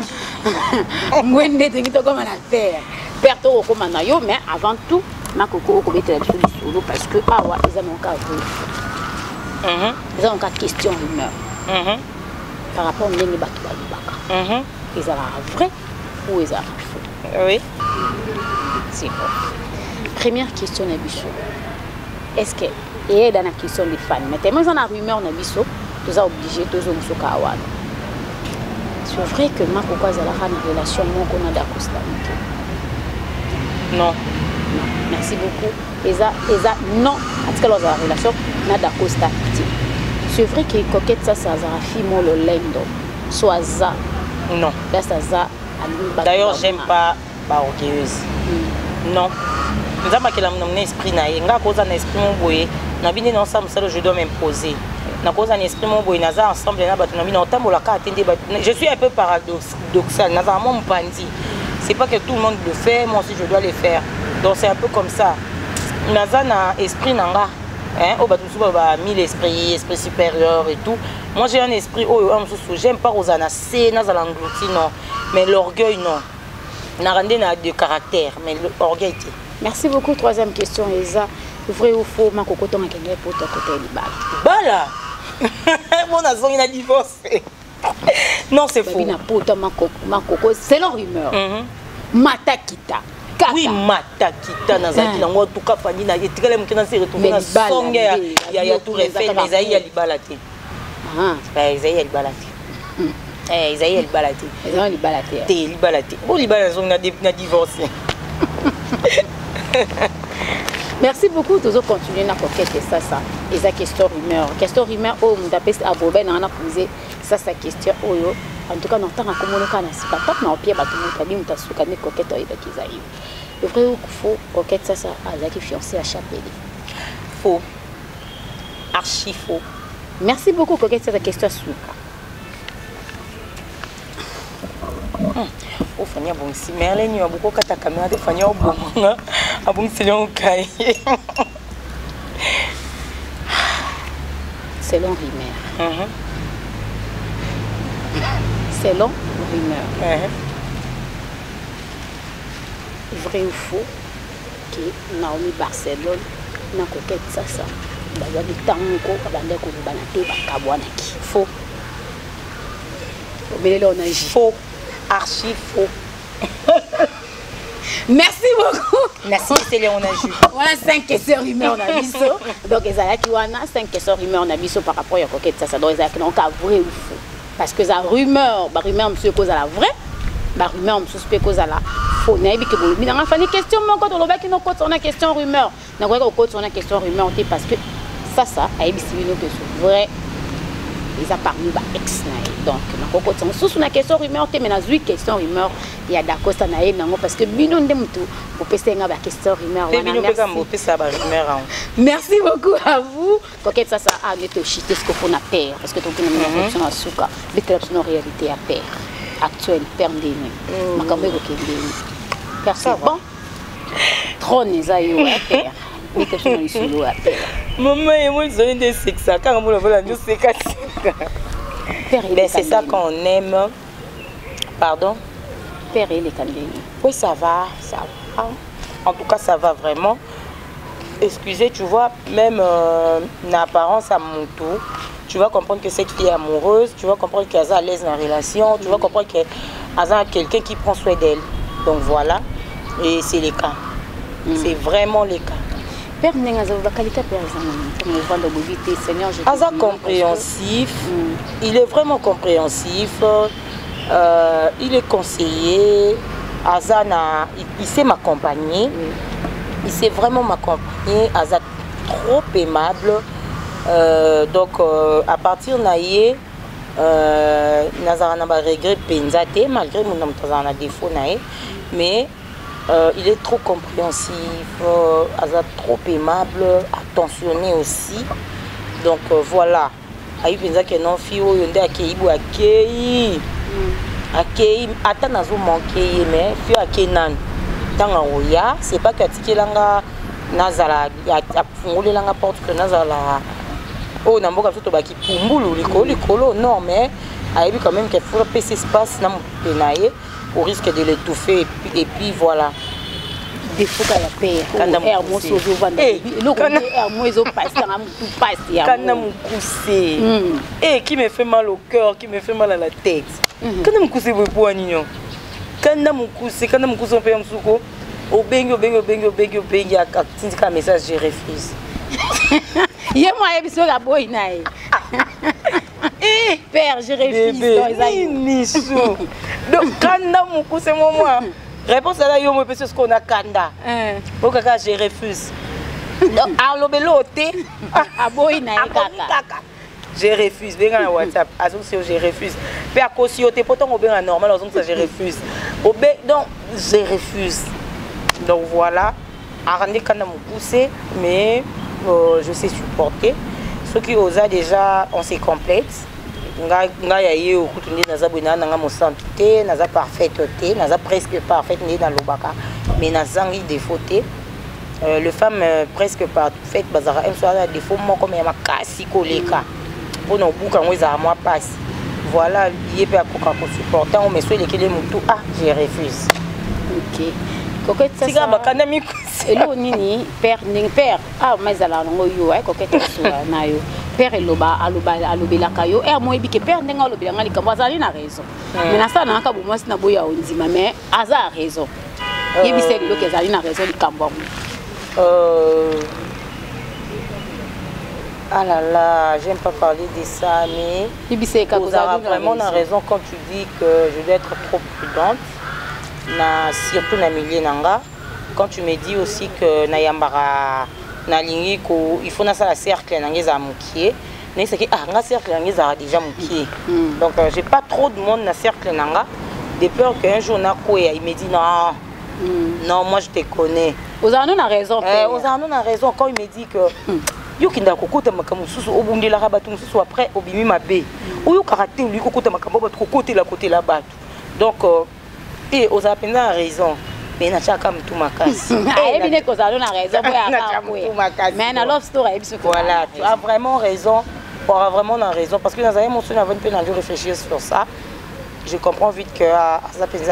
Ngwende tengitoko manater. Père toko manayo mais avant tout ma coco ko betela biso solo parce que awa ils ont encore ils ont encore question rumeur. Par rapport au ndenge bato balobaka. Ils ont vrai ou ils ont faux. Oui. C'est bon. Première question na biso. Est-ce que et dans la question des fans mais tellement ils ont la rumeur na biso. Nous sommes obligés de nous faire. C'est vrai que ma coco a une relation avec Dacosta. Non. Merci beaucoup. Eza non. En tout cas, la relation avec Dacosta. C'est vrai que coquette ça a fille moi le lendo. Soit ça. Non. Là ça ça. D'ailleurs, j'aime pas orgueilleuse. Non. Nous avons marqué mon esprit na yenga cause un esprit mon boye. Na bine non ça je dois m'imposer. Ensemble, je suis un peu paradoxal. C'est pas que tout le monde le fait, moi aussi je dois le faire. Donc c'est un peu comme ça. Nazana esprit nanga, mille esprits, esprit supérieur et tout. Moi j'ai un esprit, j'aime pas Rosana, c'est Nazala englouti, non. Mais l'orgueil, non. Narandé n'a de caractère, mais l'orgueil. Merci beaucoup. Troisième question, Eza. Vrai ou faux, ma coco tombe pour ton côté du bal. Bala. Mon azon il a divorcé. Non, c'est faux. Ma coco, c'est la rumeur. Matakita. Oui, matakita nazaki nango en tout cas fani na etikale mukena se retrouver na songe ya tout refait mais Isaïe ya libala te. Isaïe ya libala te. Isaïe ya libala te. Isaïe ya libala te. Te libala te. Bon libala zo na divorcé. Merci beaucoup de continuer na coquette ça et sa question rumeur oh on appelle à Boben on a posé ça sa question oyo en tout cas non tant comme on kana si papa na opia ba tout tabi mutasuka ne coquette oyo bakizaï le vrai ou faux coquette ça azaki fiancé à Chapelle faux archi faux. Merci beaucoup coquette ça question suka o fanya bon si merleni wa buko kata kamera de fanya obonga abum selon kai selon rumeur selon rumeur vrai ou faux que Naomi Barcelone na coquette ça bazali tango kabande ko bana te bakabwana ki faux obelelo na faux archi faux. Merci beaucoup. Merci, c'est Léona Ju. Voilà 5 questions rumeurs on a vu ça. Donc ezalaki wana 5 questions rumeurs on a vu ça par rapport à coquette ça donc ezalaki donc vrai ou faux. Parce que ça rumeur, monsieur cause à la vraie, rumeur monsieur peut cause à la faux. Naïbi que vous mais dans la question mon quand on le qui nous côté on a question rumeur. Na quoi côté on a question rumeur parce que ça aïbi si nous que c'est vrai. Ils ont parmi ba ex na donc na côté on sous na question rumeur mais na 8 questions rumeur il y a d'acosta na nango parce que bino ndemtu pour pester nga ba question rumeur merci beaucoup à vous coquette ça a net chité ce qu'on a peur parce que tout le monde a suka déclaration réalité à peur actuel perdé makambo ko kendeni personne bon trône ezayo à peur déclaration isulu à peur maman et moi ils ont des sexes quand on voit nous c'est c'est ça qu'on aime. Pardon? Père et les candés. Oui, ça va. En tout cas, ça va vraiment. Excusez, tu vois, même l'apparence à mon tour, tu vas comprendre que cette fille est amoureuse, tu vas comprendre qu'elle est à l'aise dans la relation, tu vas comprendre qu'elle a quelqu'un qui prend soin d'elle. Donc voilà, et c'est le cas. C'est vraiment le cas. Père la qualité Seigneur, Aza compréhensif, il est vraiment compréhensif, il est conseiller, Azana, il sait m'accompagner, il sait vraiment m'accompagner, Aza trop aimable, donc à partir naïe, Nazarana ba regret penzate malgré mon nom défaut naïe, mais il est trop compréhensif, trop aimable, attentionné aussi. Donc voilà. Aïe pensa que non fille yonde akeibu akei. Akei ata nazo manquer mais fille akenan. Tanga oya, c'est pas que tikelanga nazala afungolelanga porte que nazala oh namboka tout baki pumbulu likolo non mais aïe quand même qu'il faut passer espace na penaye. Au risque de l'étouffer et puis voilà. Des fois qu'à la paix, quand on se voit et qui me fait mal au cœur, qui me fait mal à la tête. Quand on me cousse pour un ignon. Quand on me cousse on peut me souko. Au bengo, un message, je refuse. Il y a moi qui suis la boy naï. Père, je refuse. Donc quand on me cousse moi. Réponse à la yo me parce qu'on a kanda. Au kaka je refuse. Donc à l'obeloté à boy naï kaka. Je refuse. Venga na WhatsApp. Azon je refuse. Pe à cautionner pourtant au bien normal azon ça je refuse. Donc je refuse. Donc voilà. Arrêtez quand on me pousse mais je sais supporter. Ceux qui osent déjà on se complète. Nga ya ye okutundi naza bwina nanga mo santé naza parfaite té naza presque parfaite né dans l'obaka mais nazangi défaut té le femme presque parfaite bazara un soir a défaut moko mais makasi koleka pour no buka ngweza moi passe voilà yé pe akoka ko supportant mais soit lekele mutu ah je refuse. OK coquette ça siga bakana mi elo nini père ah mais ala ngo yo ay coquette ça na yo père eloba alobela kayo et moi bi que père ndenga alobela ngali kambo azali na raison mais na ça na ka bo mwasi na boya ondima mais aza raison yebisa lelo kezali na raison likambo ah là là, j'aime pas parler de ça, mais vous avez vraiment raison quand tu dis que je dois être trop prudente, surtout dans le milieu nanga. Quand tu me dis aussi que Nayambara, il faut que la cercle nanga moukié, mais c'est que la cercle nanga déjà moukié. Donc j'ai pas trop de monde dans le cercle nanga, de peur qu'un jour il me dit non, non moi je te connais. Vous avez raison. Vous avez raison quand il me dit que yo kinda kokota makambo susu obundela ka batu susu après obimi mabe oyo karaté lui kokota makambo batu côté la batu donc et aux apena raison mais na chaka mtu makasi et bien que ça a raison mais na love story voilà tu as vraiment raison tu auras vraiment raison parce que dans un moment on avait une peine à réfléchir sur ça je comprends vite que ça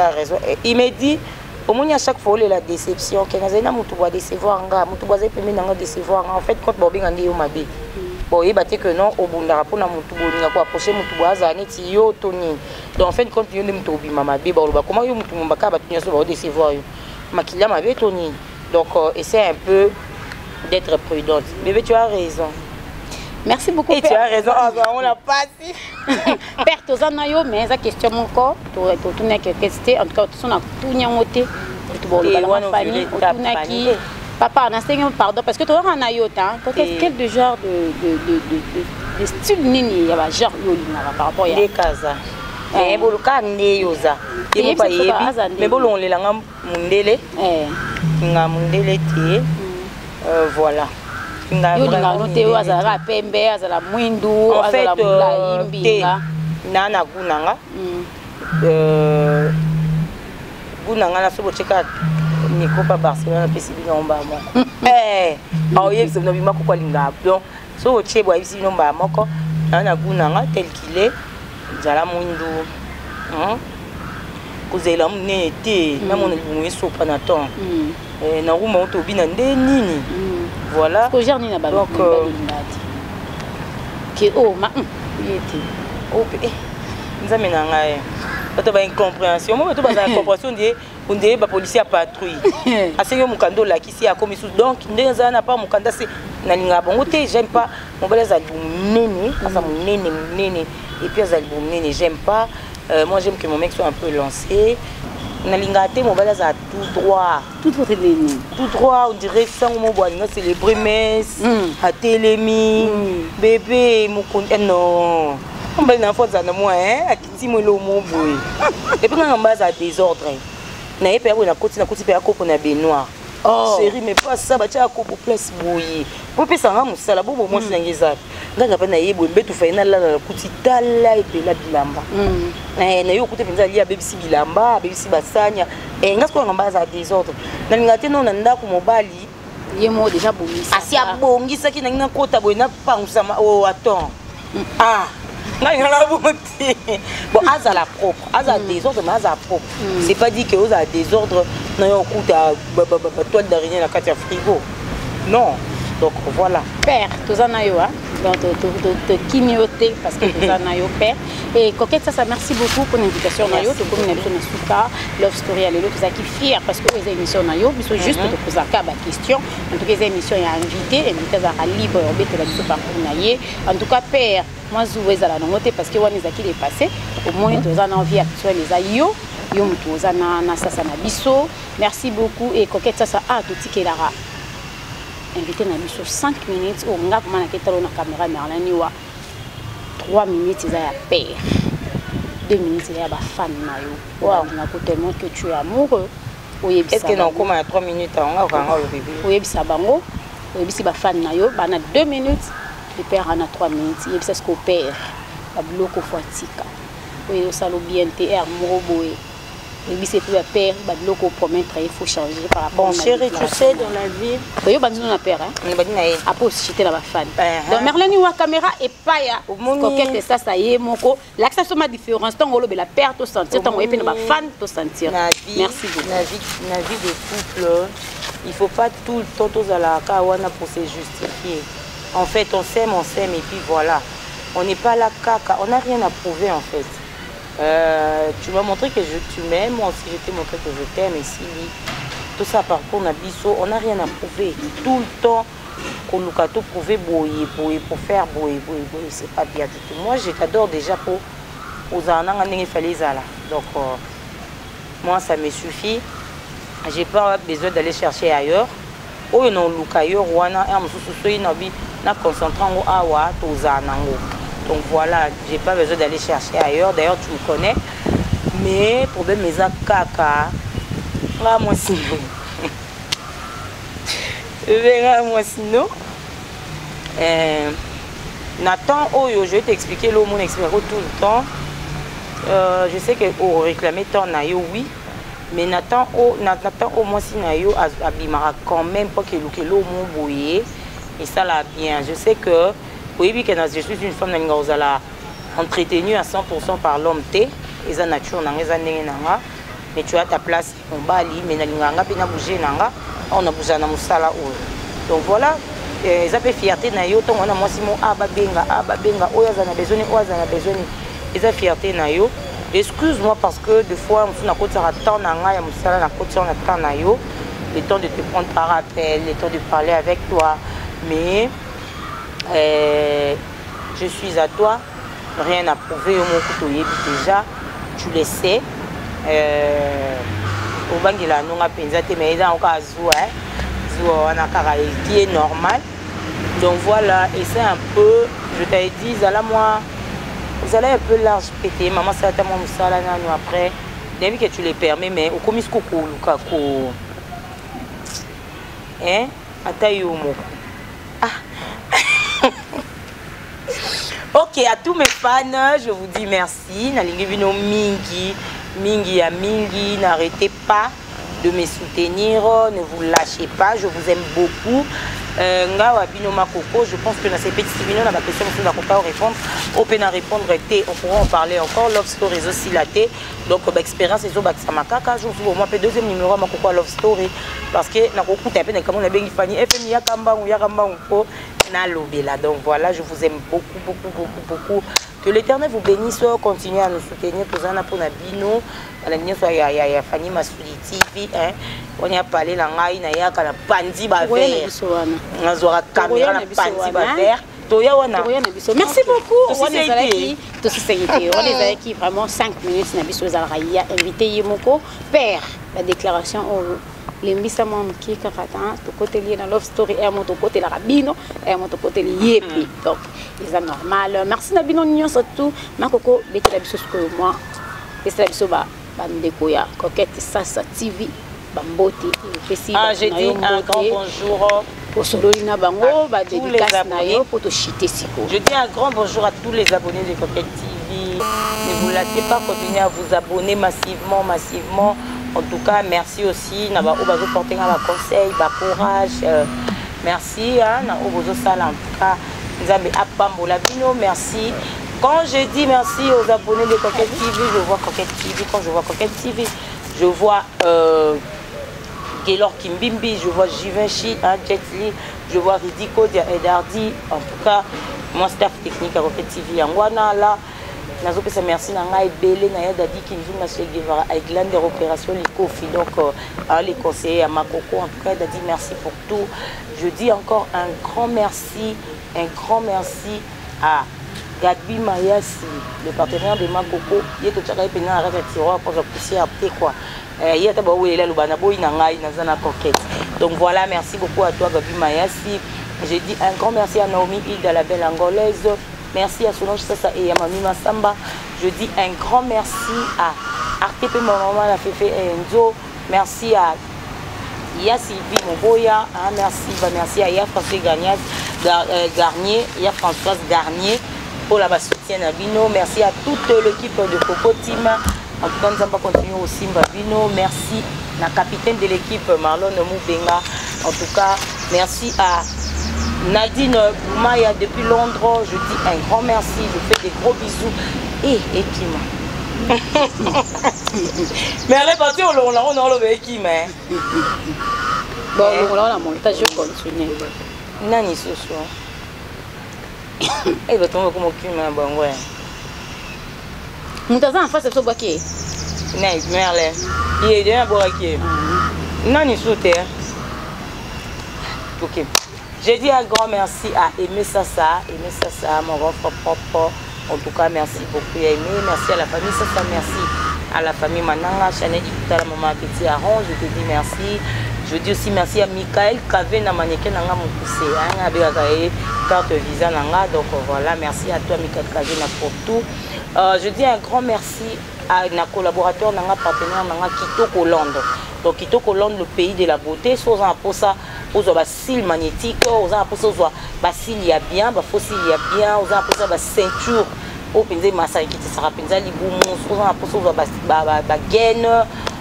a raison et il me dit au moins à chaque fois la déception que nazana mutu bois décevoir nga mutu bois epemé nanga décevoir en fait quand bobinga ndi yo mabe bon yebate que non obunda rapona mutu boninga ko approcher mutu bois azane ti yo toni donc en fait quand yo ndi mutu obima mabe ba loba comment yo mutu mbaka ba tunyo so ba décevoir yo makila mabe toni donc essaie un peu d'être prudente bébé tu as raison. Merci beaucoup. Et tu as raison, on l'a pas dit. Père, tu as dit, mais la question encore, tu as question, en tout cas, tu as tout nyangoté, tu as famille, tu as papa, on a enseigné pardon, parce que tu as un ayota, quel genre de style nini, il y a genre par rapport à des cases. Mais bon, le cas n'est yosa. Il pas yebi, mais bon, on les langue mundele, mundele tie, voilà. Yo linga noté azala pembe azala mwindu azala mulayi mbinga nana gunanga gunanga na sobo cheka mikopa Barcelona pesi binomba moko au yebisa no bima ko linga donc so chebo yebisa binomba moko nana gunanga tel qu'il est zala mwindu kozela munene te na mona limu so panaton na ruma otobi na nde nini. Voilà. Donc, nous avons une incompréhension. Moi, tu as une compréhension on dirait que policier a patrouille. Assez que mon cando là qui s'est commis sous donc nous n'a pas mon cando c'est na linga bongo te j'aime pas mon bel album néné ça mon néné et puis les albums néné j'aime pas moi j'aime que mon mec soit un peu lancé. Nalingate mon bel a tout droit. Tout droit, on dirait ça mon bois c'est les brimes, à télémi, bébé mon non. On va une fois dans moi hein, à qui moi le mon boy. Et puis on base à désordre. Na yé père na côté père copo na baignoire. Oh chérie mais pas ça ba tia copo place boyer. Pour pesa nga musala bo moi je ngeza. Nganga pa na yebo mbetu final la kuti tala et la bilamba. Na yo kuti penza lia bebisi bilamba, bebisi basanya. Et nga ko ngamba za désordre. Na ngate non na ndako mobali. Yemo déjà bongisa. Asi abongisa ki na ngina kota boy na pangusa oh attends. Ah bon, azala propre, azala désordre, mais azala propre. C'est pas dit que vous avez désordre, non, on coûte à toile d'araignée la carte à frigo. Non, donc voilà. Père, tous en ayo, hein? Donc, te quignoter parce que tous en ayo, père. Et Coquette, ça, merci beaucoup pour l'invitation. Nayo, tu comme une émission de Souka, Love Story, allez, tu as qui fier parce que les émissions Nayo, mais c'est juste pour poser la question. En tout cas, les émissions, il y a invité à libre, tu as dit parcours Naye. En tout cas, père. Moi, je vais à la noter parce que les acquis est passé. Au moins, tu as envie actuelle les aïeux. Yo, tu as na biso. Merci beaucoup et Coquette ça a tout ce qu'il a invité na biso 5 minutes. On a comment na caméra Merlani wa 3 minutes ils a père. 2 minutes il y a ba fan na yo. Wow, na tellement que tu es amoureux. Est-ce que non comme à 3 minutes on a vraiment le bébé. Oui, bisa bango. Oui, bisa ba fan na yo. Ba na 2 minutes. Le père en a 3 minutes, il sait ce qu'on perd. La bloc au foitika. Oui, ça l'a bien été, Moroboé. Et puis c'est plus le père, la bloc au promettre, il faut changer par rapport à. Bon, chérie, tu sais, dans la vie. Oui, on a peur, hein. Après, j'étais là, fan. Donc, Merlin, il y a une caméra et pas ya. Coquette, ça y est, mon co. L'accès sur ma différence, tant que la perte, tu sentir, tant que tu fan, tu sentir. Merci beaucoup. La vie de couple, il ne faut pas tout le temps, tous à la kawana pour se justifier. En fait, on s'aime et puis voilà. On n'est pas là caca, on n'a rien à prouver en fait. Tu m'as montré que tu m'aimes, moi aussi je t'ai montré que je t'aime et si tout ça parcours Nabiso, on n'a rien à prouver. Tout le temps, qu'on nous a tout prouvé pour faire boyer, c'est pas bien du tout. Moi, j'adore déjà pour aux anants, il fallait ça là. Donc, moi, ça me suffit. J'ai pas besoin d'aller chercher ailleurs. Oh, non, ailleurs, ou na concentrant au awa, aux anango. Donc voilà, j'ai pas besoin d'aller chercher ailleurs. D'ailleurs, tu me connais. Mais pour mes caca, là, moi, sinon. Moi, sinon. Nathan, oh, je vais t'expliquer le mot, explique tout le temps. Je sais que oh, réclamer ton naïo, oui. Mais Nathan, moi, si naïo, abimara quand même pas que le mot bouillé. Et ça, là, bien. Je sais que, oui, je suis une femme entretenue à 100% par l'homme. Et ça, nature, mais tu as ta place, on bali, mais on a bougé dans musala. Donc voilà, ils ont fierté na yo, donc on a moi si mon ababenga, oya na besoin, ils ont fierté na yo. Excuse-moi parce que des fois on a côté temps na nga ya musala na côté on a temps na yo, le temps de te prendre par appel, le temps de parler avec toi, mais je suis à toi, rien à prouver au mon couteau déjà, tu le sais. Au bangila non a pensé mais dans cas qui est normal. Donc voilà, et c'est un peu, je t'avais dit, moi, vous allez un peu large pété, maman ça t'a mon musala après, dès que tu les permets, mais au commis coco, Lukako, hein, atayomo. Ah. Ok, à tous mes fans, je vous dis merci. Nalingivino mingi, n'arrêtez pas de me soutenir, ne vous lâchez pas, je vous aime beaucoup. Ngawa Bino Makoko, je pense que dans ces petites vidéos, on a la question que nous n'avons pas répondre. On peut en répondre, on pourra en parler encore. Love Story aussi la thé. Donc, expérience, c'est ça m'a caca. Je vous moi, deuxième numéro, Makoko Love Story. Parce que n'a pas coûté un peu comme on a bien Fanny, FM Yakamba ou Yakamba ou na lobela. Donc voilà, je vous aime beaucoup. Que l'Éternel vous bénisse, continuez à nous soutenir pour ça pour Nabino. La ligne soit ya Fanny Massouli TV, hein. On y a parlé la ngai na ya kana pandi ba vert. On zora caméra na pandi ba vert. Toya wana. Merci beaucoup. On est avec tout ce qui on est avec vraiment 5 minutes na biso za raya invité Yemoko père la déclaration au lembisa mwa mkika kata to côté lié dans Love Story et mon côté la rabino et mon côté lié donc c'est normal. Merci Nabino Nyon surtout makoko beti la biso ko moi et ça biso ba ndeko ya Coquette Sasa TV bamboti pesi. Ah, j'ai dit un grand bonjour pour Sololina Bango ba dédicace na yo pour te chiter siko. Je dis un grand bonjour à tous les abonnés de Coquette TV. Ne vous lassez pas, continuez à vous abonner massivement. En tout cas, merci aussi. N'a pas porter un conseil, courage. Merci. En tout cas, nous avons Apambola Bino. Merci. Quand je dis merci aux abonnés de Coquette TV, je vois Coquette TV. Quand je vois Coquette TV, je vois Gaylor Kimbimbi, je vois Givenchy, Jet Li, je vois Ridiko, Edardi. En tout cas, mon staff technique à Coquette TV, Yangwana là. Merci à Belé, Dadi Kinzunga chez Guevara, avec l'un des opérations, les Kofi, donc les conseillers à Makoko, en tout cas, Dadi, merci pour tout. Je dis encore un grand merci à Gadbi Mayasi, le partenaire de Makoko. Il est au Tcharaï Pénin, arrête un tiroir pour pousser à thé quoi. Il y a d'abord le Banabo, il n'a Coquette. Donc voilà, merci beaucoup à toi, Gadbi Mayasi. Je dis un grand merci à Naomi Hilda, la belle angolaise. Merci à Solange Sassa et à Mami Massamba. Je dis un grand merci à RTP Maman, la Féfé et Enzo. Merci à Ya Sylvie Moboya. Merci à Ya François Garnier, Ya Françoise Garnier pour la soutien à Bino. Merci à toute l'équipe de Coco Team. En tout cas, nous allons continuer aussi Bino. Merci à la capitaine de l'équipe Marlon Moubenga. En tout cas, merci à Nadine Boumaya depuis Londres, je dis un grand merci, je fais des gros bisous. Et Kima. Mais elle est partie au long, on a le Kima. Bon, on a la montage, je continue. Nani ce soir. Elle va tomber comme Kima, bon ouais. Moutaza en face de ce baquet. Nice, Merlin. Il est bien un boraquier. Non, il saute. Ok. Je dis un grand merci à Aimé Sassa, mon enfant propre. En tout cas, merci beaucoup à Aimé. Merci à la famille Sassa, merci à la famille Mananga, Chanel Ikuta, la maman Petit Aron. Je te dis merci. Je dis aussi merci à Michael Kavé, na mannequin nanga mon poussé, carte visa nanga. Donc voilà, merci à toi Michael Kavé pour tout. Je dis un grand merci à nos collaborateurs, nanga partenaire nanga Kitoko Hollande. Donc Kitoko Hollande, le pays de la beauté, soit on a pour ça, aux cils magnétiques, aux a pour ça, aux cils il y a bien, fossiles il y a bien, aux a pour ça, ceinture, au pinze massage qui sera pinza liboumons, aux a pour ça, aux gaine.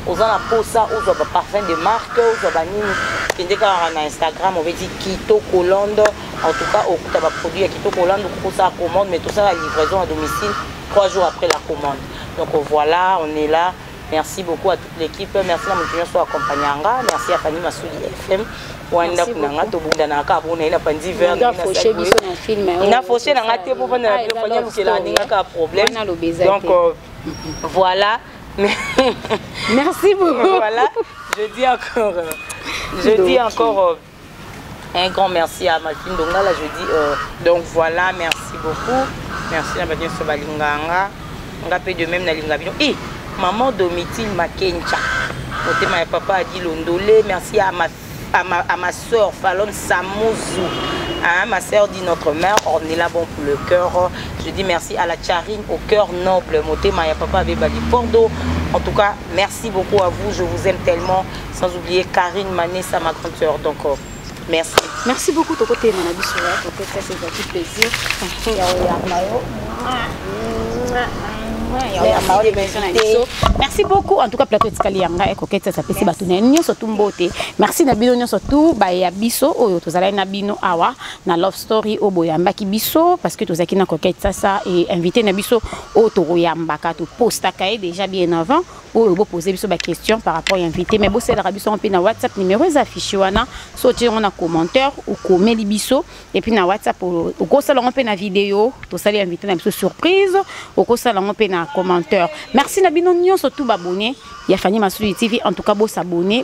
Aux gens pour ça, aux gens parfum de marque, aux gens qui na Instagram, on veut dire Kitoko Hollande. En tout cas, au coup produit à Kitoko Hollande, on ça commande, mais tout ça la livraison à domicile 3 jours après la commande. Donc voilà, on est là. Merci beaucoup à toute l'équipe. Merci à mon client soit accompagné. Merci à Fanny Massoudi FM. Wanda kunanga to bunda na ka bona ila pandi vert na fauché biso na film. Na fauché na ngate pour na téléphone parce que là ninga ka problème. Donc voilà. Merci beaucoup. Voilà, je dis encore un grand merci à Malfine Donga. Là, je dis donc voilà, merci beaucoup. Merci à Madame Sobalinganga. On a fait de même na Lingabino. Et maman Domitille Makencha. Ma papa a dit Londolé. Merci à ma soeur Fallon Samouzou. Hein, ma soeur dit notre mère, on est là bon pour le cœur. Je dis merci à la Charine au cœur noble. Motema ya papa avait bali Pordo. En tout cas, merci beaucoup à vous. Je vous aime tellement. Sans oublier Karine Manessa, ma grande soeur. Donc, merci. Merci beaucoup, ton côté, mon ami. Ça, c'est un petit plaisir. Merci beaucoup. En tout cas, plateau de Skalianga et Coquette, ça fait si batuné surtout beauté. Merci Nabino surtout baya biso oyo tozala Nabino awa na love story au boyamba ki biso parce que tozaki na Coquette ça et invité Nabiso au toyamba ka to posta kae déjà bien avant ou bo poser biso ba question par rapport à invité mais bo c'est la biso en na WhatsApp numéro affiché wana sortir on a commentaire ou komeli biso et puis na WhatsApp au ko sala on pe na vidéo to sali invité na biso surprise au ko sala on pe na commentaire. Merci Nabino nyon surtout abonné. Il y a Fanny Massoudi TV en tout cas beau s'abonner,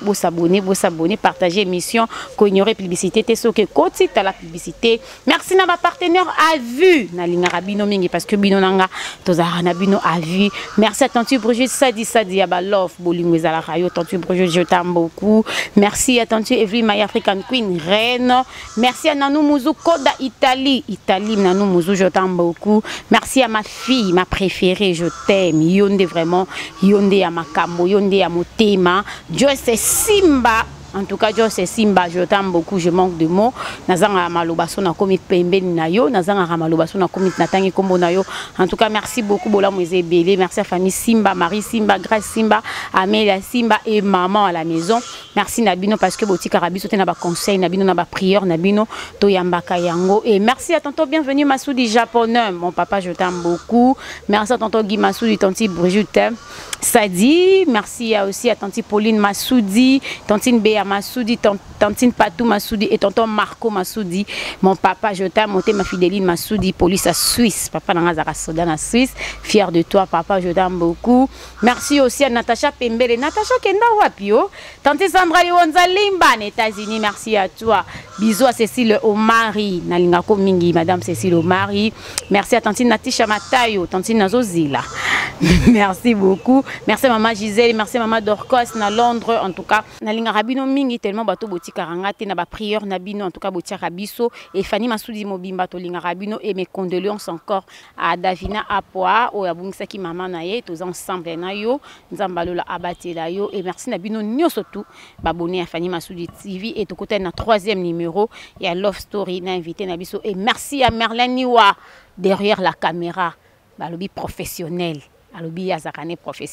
partager émission, qu'on ignorer publicité, t'es ce que côté t'as la publicité. Merci na ma partenaire à vue na linga rabino mingi parce que bino nanga tozara na bino à vue. Merci à Tantu Brigitte Sadi Aba Love Bolingweza la radio Tantu Brigitte je t'aime beaucoup. Merci à Tantu Evely My African Queen Reine. Merci à Nanou Mouzou Koda Italie Nanou Mouzou je t'aime beaucoup. Merci à ma fille ma préférée je t'aime Yonde vraiment Yonde à Makambo Yonde à Motema Dieu c'est Simba. En tout cas, Dieu c'est Simba, je t'aime beaucoup, je manque de mots. Nazanga malobaso na komit pembe nayo, nazanga malobaso na komit natangi kombo nayo. En tout cas, merci beaucoup Bola Moïse Belé, merci à famille Simba, Marie Simba, Grace Simba, Amélia Simba et maman à la maison. Merci Nabino parce que Boti Karabi soutient na ba conseil, Nabino na ba prière, Nabino Toyamba Kayango et merci à tonton bienvenue Massoudi japonais, mon papa je t'aime beaucoup. Merci à tonton Guy Massoudi, tonton Brigitte Sadi, merci aussi à tonton Pauline Massoudi, tonton Béa Massoudi, tantine Patou Massoudi et tonton Marco Massoudi. Mon papa, je t'aime, monté ma fidéline Massoudi, police à Suisse. Papa Nangazara Sodan à Suisse. Fier de toi, papa, je t'aime beaucoup. Merci aussi à Natacha Pembele. Natacha Kenda Wapio. Tante Sandra Leonza Limban, États-Unis. Merci à toi. Bisous à Cécile Omari. Nalingako Mingi, Madame Cécile Omari. Merci à tantine Natisha Matayo, tantine Nazozila. Merci beaucoup. Merci à maman Gisèle, merci à maman Dorcos na Londres. En tout cas, Nalinga Rabino Mingi tellement bateau boti karangate na ba prière Nabino en tout cas boti Rabiso et Fanny Massoudi Mobimba to Linga Rabino et mes condoléances encore à Davina Apoa au Yabungisa ki maman naye tous ensemble na yo nzambalola abate la yo et merci Nabino nyoso tout babonné à Fanny Massoudi TV et to côté na 3e numéro il y a Love Story na invité Nabiso et merci à Merlin Niwa derrière la caméra balobi professionnel alobi yazakane professionnel